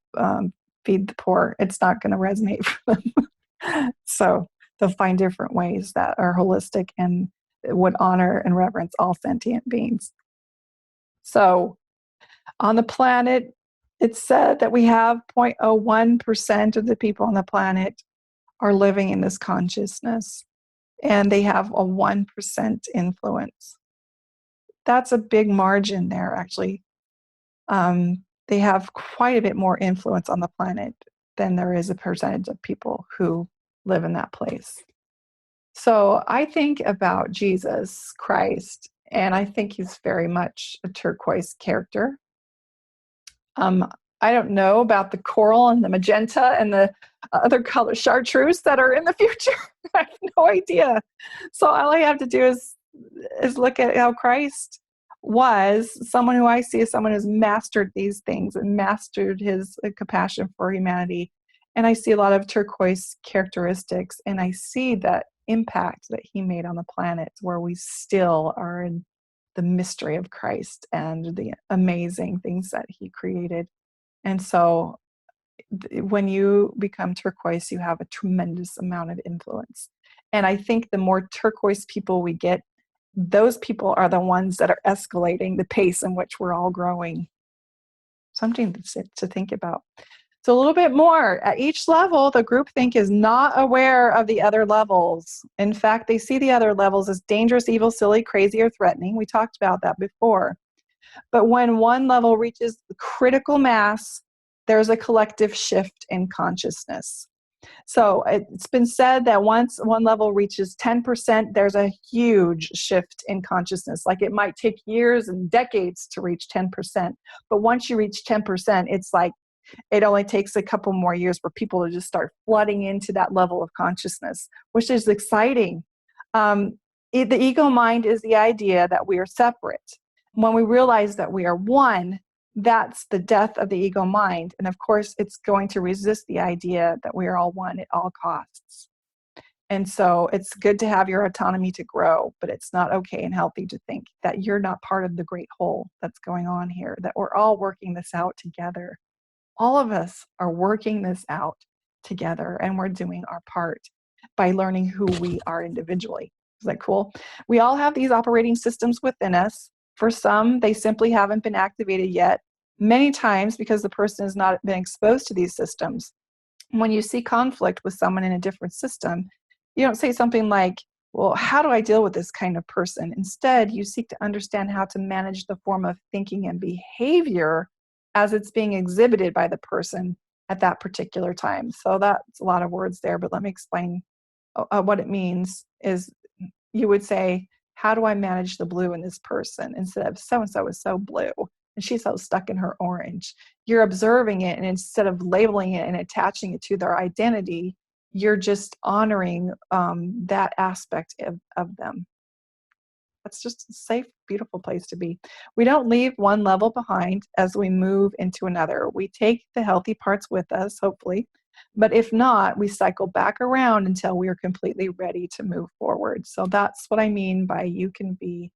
feed the poor. It's not going to resonate for them. So they'll find different ways that are holistic and would honor and reverence all sentient beings. So on the planet, it's said that we have 0.01% of the people on the planet are living in this consciousness, and they have a 1% influence. That's a big margin there, actually. They have quite a bit more influence on the planet than there is a percentage of people who live in that place. So I think about Jesus Christ, and I think he's very much a turquoise character. I don't know about the coral and the magenta and the other color chartreuse that are in the future. I have no idea. So all I have to do is look at how Christ was someone who I see as someone who's mastered these things and mastered his compassion for humanity. And I see a lot of turquoise characteristics, and I see that impact that he made on the planet, where we still are in the mystery of Christ and the amazing things that he created. And so when you become turquoise, you have a tremendous amount of influence. And I think the more turquoise people we get, those people are the ones that are escalating the pace in which we're all growing. Something to think about. So a little bit more. At each level, the groupthink is not aware of the other levels. In fact, they see the other levels as dangerous, evil, silly, crazy, or threatening. We talked about that before. But when one level reaches critical mass, there's a collective shift in consciousness. So it's been said that once one level reaches 10%, there's a huge shift in consciousness. Like it might take years and decades to reach 10%. But once you reach 10%, it's like it only takes a couple more years for people to just start flooding into that level of consciousness, which is exciting. The ego mind is the idea that we are separate. When we realize that we are one, that's the death of the ego mind. And of course, it's going to resist the idea that we are all one at all costs. And so it's good to have your autonomy to grow, but it's not okay and healthy to think that you're not part of the great whole that's going on here, that we're all working this out together. All of us are working this out together, and we're doing our part by learning who we are individually. Is that cool? We all have these operating systems within us. For some, they simply haven't been activated yet, many times because the person has not been exposed to these systems. When you see conflict with someone in a different system, you don't say something like, well, how do I deal with this kind of person? Instead, you seek to understand how to manage the form of thinking and behavior as it's being exhibited by the person at that particular time. So that's a lot of words there, but let me explain what it means. Is you would say, how do I manage the blue in this person instead of so-and-so is so blue and she's so stuck in her orange. You're observing it, and instead of labeling it and attaching it to their identity, you're just honoring that aspect of them. That's just a safe, beautiful place to be. We don't leave one level behind as we move into another. We take the healthy parts with us, hopefully. But if not, we cycle back around until we are completely ready to move forward. So that's what I mean by you can be,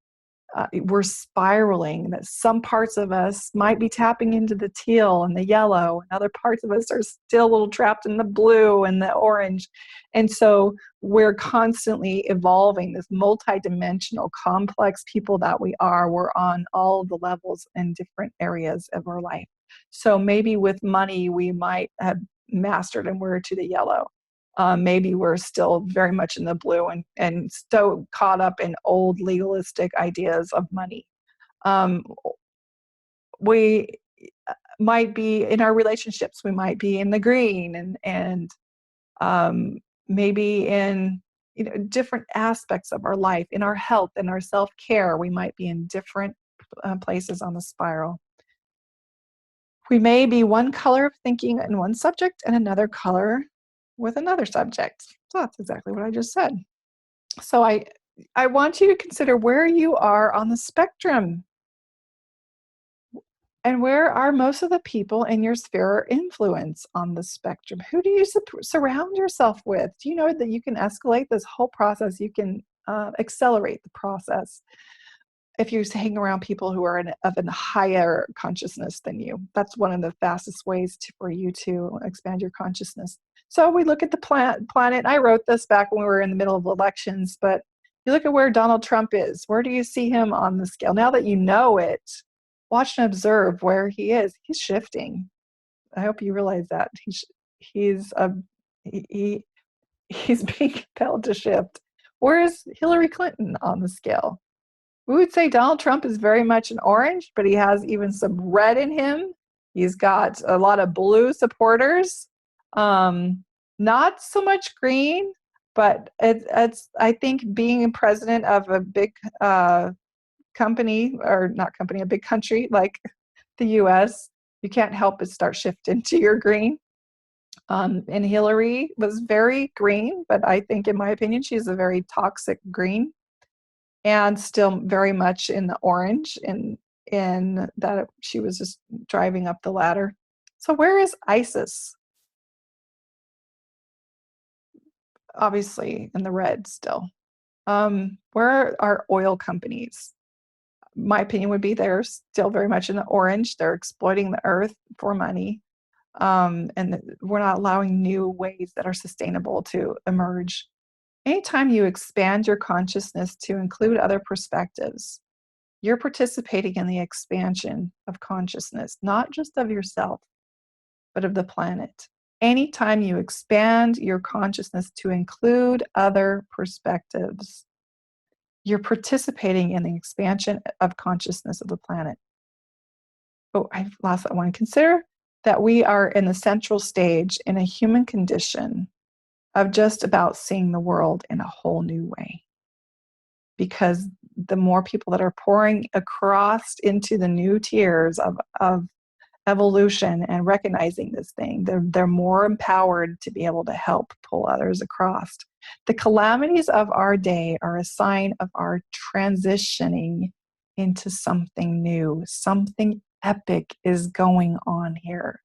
we're spiraling, that some parts of us might be tapping into the teal and the yellow, and other parts of us are still a little trapped in the blue and the orange. And so we're constantly evolving, this multidimensional, complex people that we are. We're on all the levels in different areas of our life. So maybe with money, we might have mastered and we're to the yellow. Maybe we're still very much in the blue and so caught up in old legalistic ideas of money. We might be in our relationships, we might be in the green, and maybe in different aspects of our life, in our health and our self-care, we might be in different places on the spiral. We may be one color of thinking in one subject and another color with another subject. So that's exactly what I just said. So I want you to consider where you are on the spectrum, and where are most of the people in your sphere of influence on the spectrum. Who do you surround yourself with? Do you know that you can escalate this whole process? You can accelerate the process if you hang around people who are of a higher consciousness than you. That's one of the fastest ways for you to expand your consciousness. So we look at the planet. I wrote this back when we were in the middle of elections, but you look at where Donald Trump is. Where do you see him on the scale? Now that you know it, watch and observe where he is. He's shifting. I hope you realize that. He's being compelled to shift. Where is Hillary Clinton on the scale? We would say Donald Trump is very much an orange, but he has even some red in him. He's got a lot of blue supporters. Not so much green, but it's I think being president of a big company, or not company, a big country like the US, you can't help but start shifting to your green. And Hillary was very green, but I think, in my opinion, she's a very toxic green, and still very much in the orange, in that she was just driving up the ladder. So where is ISIS? Obviously in the red still. Where are oil companies? My opinion would be they're still very much in the orange. They're exploiting the earth for money. And we're not allowing new ways that are sustainable to emerge. Anytime you expand your consciousness to include other perspectives, you're participating in the expansion of consciousness, not just of yourself, but of the planet. Anytime you expand your consciousness to include other perspectives, you're participating in the expansion of consciousness of the planet. Oh, I've lost that one. Consider that we are in the central stage in a human condition of just about seeing the world in a whole new way. Because the more people that are pouring across into the new tiers of evolution and recognizing this thing, they're more empowered to be able to help pull others across. The calamities of our day are a sign of our transitioning into something new. Something epic is going on here.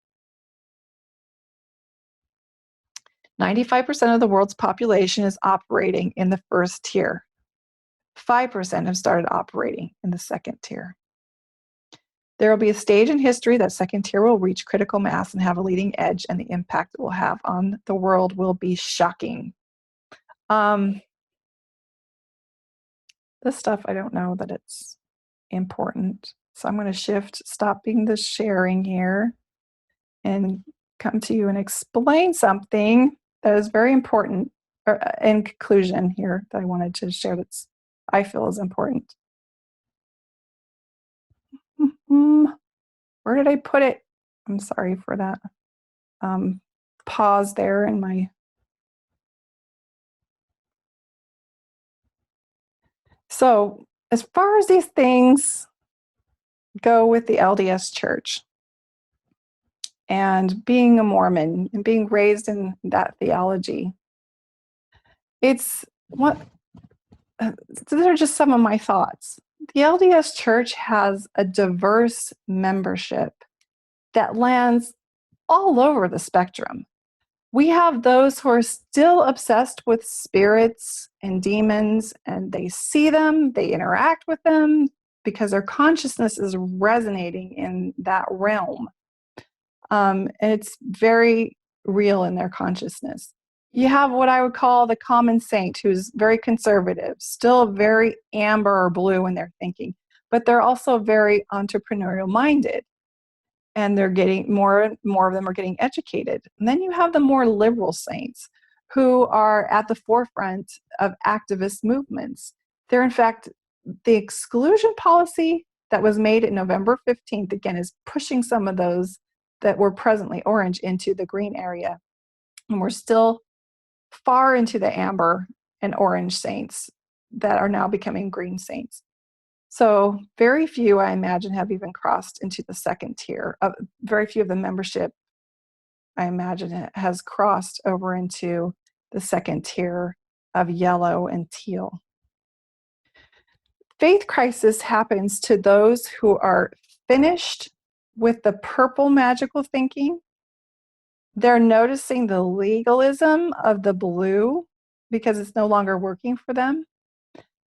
95% of the world's population is operating in the first tier. 5% have started operating in the second tier. There will be a stage in history that second tier will reach critical mass and have a leading edge, and the impact it will have on the world will be shocking. This stuff, I don't know that it's important. So I'm going to stopping the sharing here and come to you and explain something that is very important in conclusion here that I wanted to share that's I feel is important. Where did I put it? I'm sorry for that pause there in my. So as far as these things go with the LDS Church and being a Mormon and being raised in that theology, it's what these are just some of my thoughts. The LDS Church has a diverse membership that lands all over the spectrum. We have those who are still obsessed with spirits and demons, and they see them, they interact with them because their consciousness is resonating in that realm. And it's very real in their consciousness. You have what I would call the common saint, who's very conservative, still very amber or blue in their thinking, but they're also very entrepreneurial minded. And they're getting more of them are getting educated. And then you have the more liberal saints who are at the forefront of activist movements. They're, in fact, the exclusion policy that was made at November 15th, again, is pushing some of those that were presently orange into the green area. And we're still far into the amber and orange saints that are now becoming green saints. So very few, I imagine, have even crossed into the second tier. Very few of the membership, I imagine, has crossed over into the second tier of yellow and teal. Faith crisis happens to those who are finished with the purple magical thinking. They're noticing the legalism of the blue because it's no longer working for them.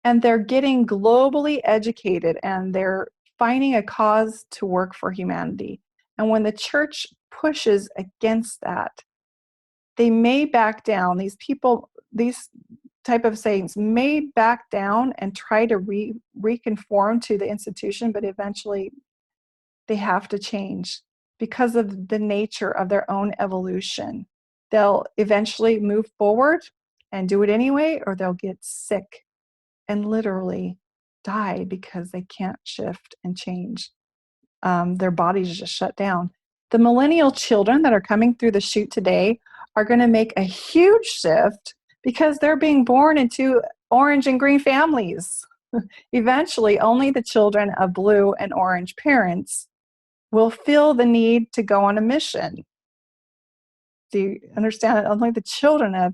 And they're getting globally educated and they're finding a cause to work for humanity. And when the church pushes against that, they may back down. These people, these type of saints may back down and try to reconform to the institution, but eventually they have to change because of the nature of their own evolution. They'll eventually move forward and do it anyway, or they'll get sick and literally die because they can't shift and change. Their bodies just shut down. The millennial children that are coming through the chute today are going to make a huge shift because they're being born into orange and green families. Eventually, only the children of blue and orange parents will feel the need to go on a mission. Do you understand that? Only the children of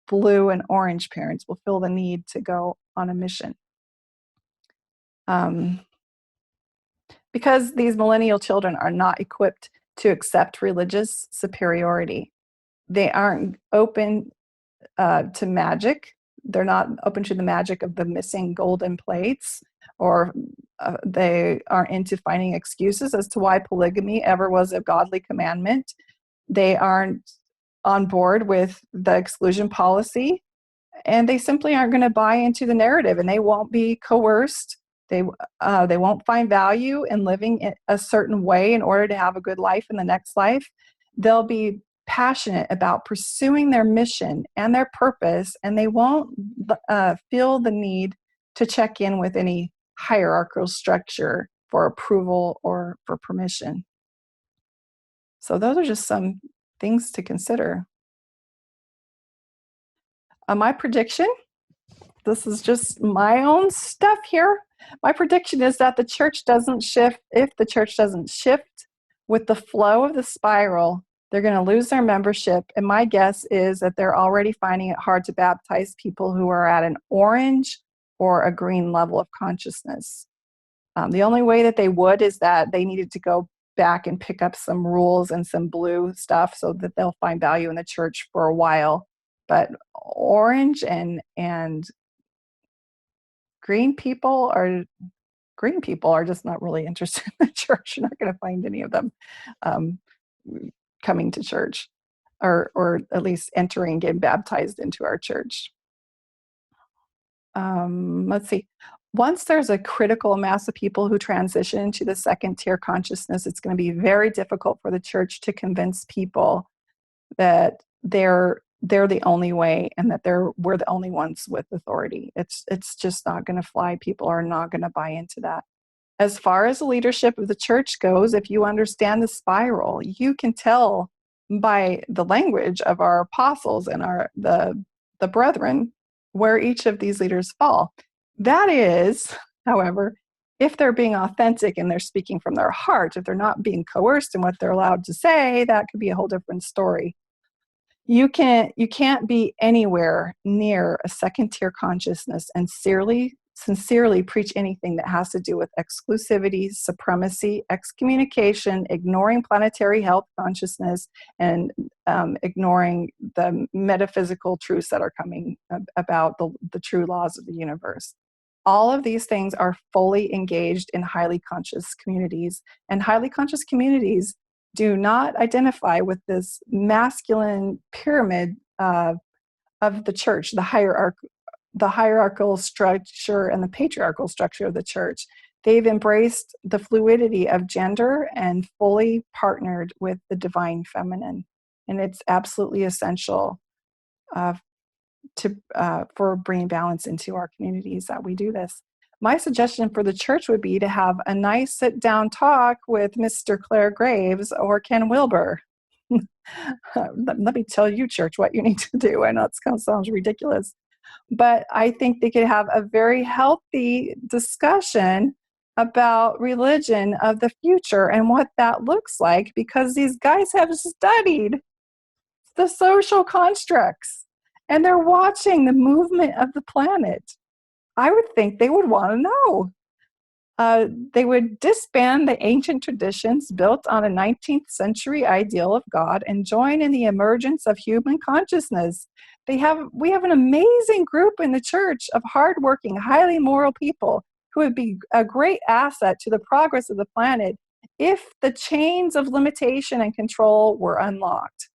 blue and orange parents will feel the need to go on a mission. Because these millennial children are not equipped to accept religious superiority. They aren't open to magic. They're not open to the magic of the missing golden plates, or they aren't into finding excuses as to why polygamy ever was a godly commandment. They aren't on board with the exclusion policy, and they simply aren't going to buy into the narrative, and they won't be coerced. They won't find value in living in a certain way in order to have a good life in the next life. They'll be passionate about pursuing their mission and their purpose, and they won't feel the need to check in with any hierarchical structure for approval or for permission. So those are just some things to consider. My prediction, this is just my own stuff here. My prediction is that the church doesn't shift. If the church doesn't shift with the flow of the spiral, they're going to lose their membership. And my guess is that they're already finding it hard to baptize people who are at an orange or a green level of consciousness. The only way that they would is that they needed to go back and pick up some rules and some blue stuff so that they'll find value in the church for a while. But orange and green people are just not really interested in the church. You're not going to find any of them coming to church, or at least entering, getting baptized into our church. Let's see. Once there's a critical mass of people who transition to the second tier consciousness, it's going to be very difficult for the church to convince people that they're the only way and that we're the only ones with authority. It's just not going to fly. People are not going to buy into that. As far as the leadership of the church goes, if you understand the spiral, you can tell by the language of our apostles and the brethren where each of these leaders fall. That is, however, if they're being authentic and they're speaking from their heart. If they're not being coerced in what they're allowed to say, that could be a whole different story. You can't be anywhere near a second tier consciousness and sincerely preach anything that has to do with exclusivity, supremacy, excommunication, ignoring planetary health consciousness, and ignoring the metaphysical truths that are coming about the true laws of the universe. All of these things are fully engaged in highly conscious communities, and highly conscious communities do not identify with this masculine pyramid of the church, the hierarchical structure and the patriarchal structure of the church. They've embraced the fluidity of gender and fully partnered with the divine feminine. And it's absolutely essential for bringing balance into our communities that we do this. My suggestion for the church would be to have a nice sit-down talk with Mr. Clare Graves or Ken Wilber. Let me tell you, church, what you need to do. I know it kind of sounds ridiculous, but I think they could have a very healthy discussion about religion of the future and what that looks like, because these guys have studied the social constructs and they're watching the movement of the planet. I would think they would want to know. They would disband the ancient traditions built on a 19th century ideal of God and join in the emergence of human consciousness. We have an amazing group in the church of hardworking, highly moral people who would be a great asset to the progress of the planet if the chains of limitation and control were unlocked.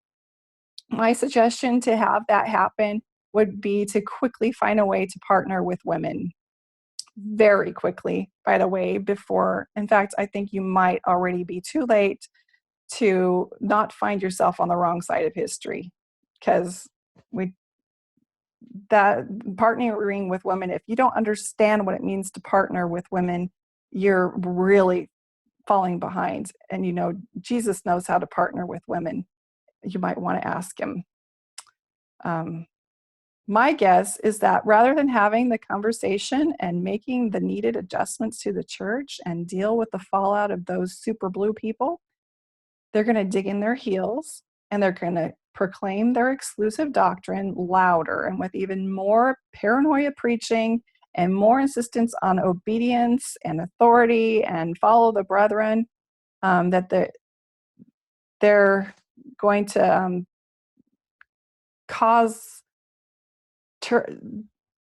My suggestion to have that happen would be to quickly find a way to partner with women. Very quickly, by the way, before, in fact, I think you might already be too late to not find yourself on the wrong side of history, because that partnering with women, if you don't understand what it means to partner with women, you're really falling behind. And Jesus knows how to partner with women. You might want to ask him. My guess is that rather than having the conversation and making the needed adjustments to the church and deal with the fallout of those super blue people, they're going to dig in their heels and they're going to proclaim their exclusive doctrine louder and with even more paranoia preaching and more insistence on obedience and authority and follow the brethren, that they're going to cause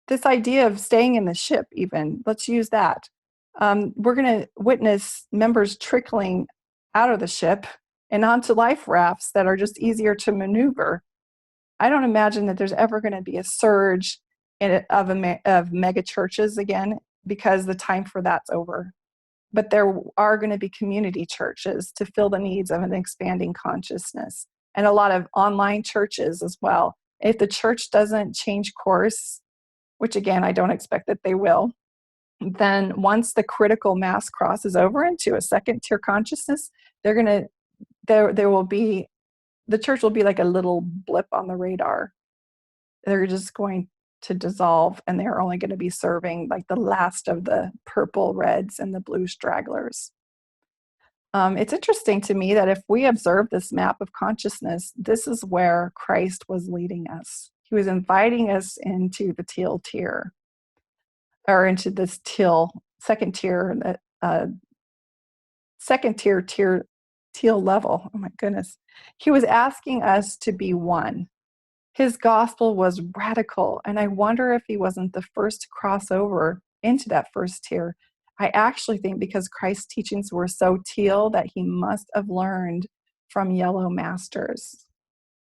this idea of staying in the ship. Even let's use that. We're going to witness members trickling out of the ship and onto life rafts that are just easier to maneuver. I don't imagine that there's ever going to be a surge of mega churches again, because the time for that's over. But there are going to be community churches to fill the needs of an expanding consciousness, and a lot of online churches as well. If the church doesn't change course, which again, I don't expect that they will, then once the critical mass crosses over into a second tier consciousness, the church will be like a little blip on the radar. they're just going to dissolve, and they're only going to be serving like the last of the purple reds and the blue stragglers. It's interesting to me that if we observe this map of consciousness, this is where Christ was leading us. He was inviting us into the teal tier, or into this second tier, teal level. Oh my goodness. He was asking us to be one. His gospel was radical, and I wonder if he wasn't the first to cross over into that first tier. I actually think because Christ's teachings were so teal that he must have learned from yellow masters.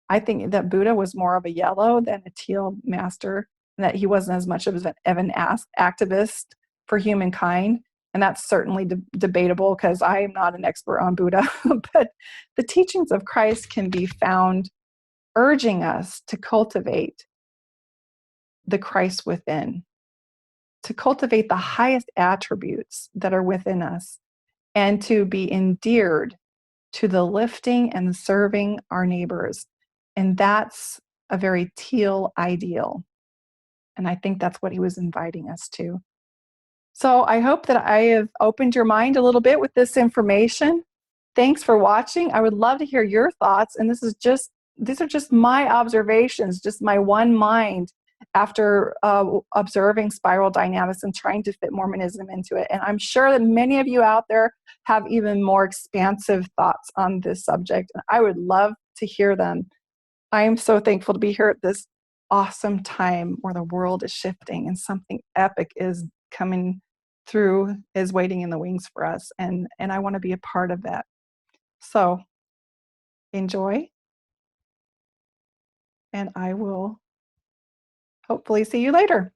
I think that Buddha was more of a yellow than a teal master, and that he wasn't as much of an activist for humankind. And that's certainly debatable, because I am not an expert on Buddha. But the teachings of Christ can be found urging us to cultivate the Christ within, to cultivate the highest attributes that are within us, and to be endeared to the lifting and the serving our neighbors. And that's a very teal ideal. And I think that's what he was inviting us to. So I hope that I have opened your mind a little bit with this information. Thanks for watching. I would love to hear your thoughts. And these are just my observations, just my one mind after observing spiral dynamics and trying to fit Mormonism into it. And I'm sure that many of you out there have even more expansive thoughts on this subject. And I would love to hear them. I am so thankful to be here at this awesome time where the world is shifting and something epic is coming through, is waiting in the wings for us. And I want to be a part of that. So enjoy, and I will hopefully see you later.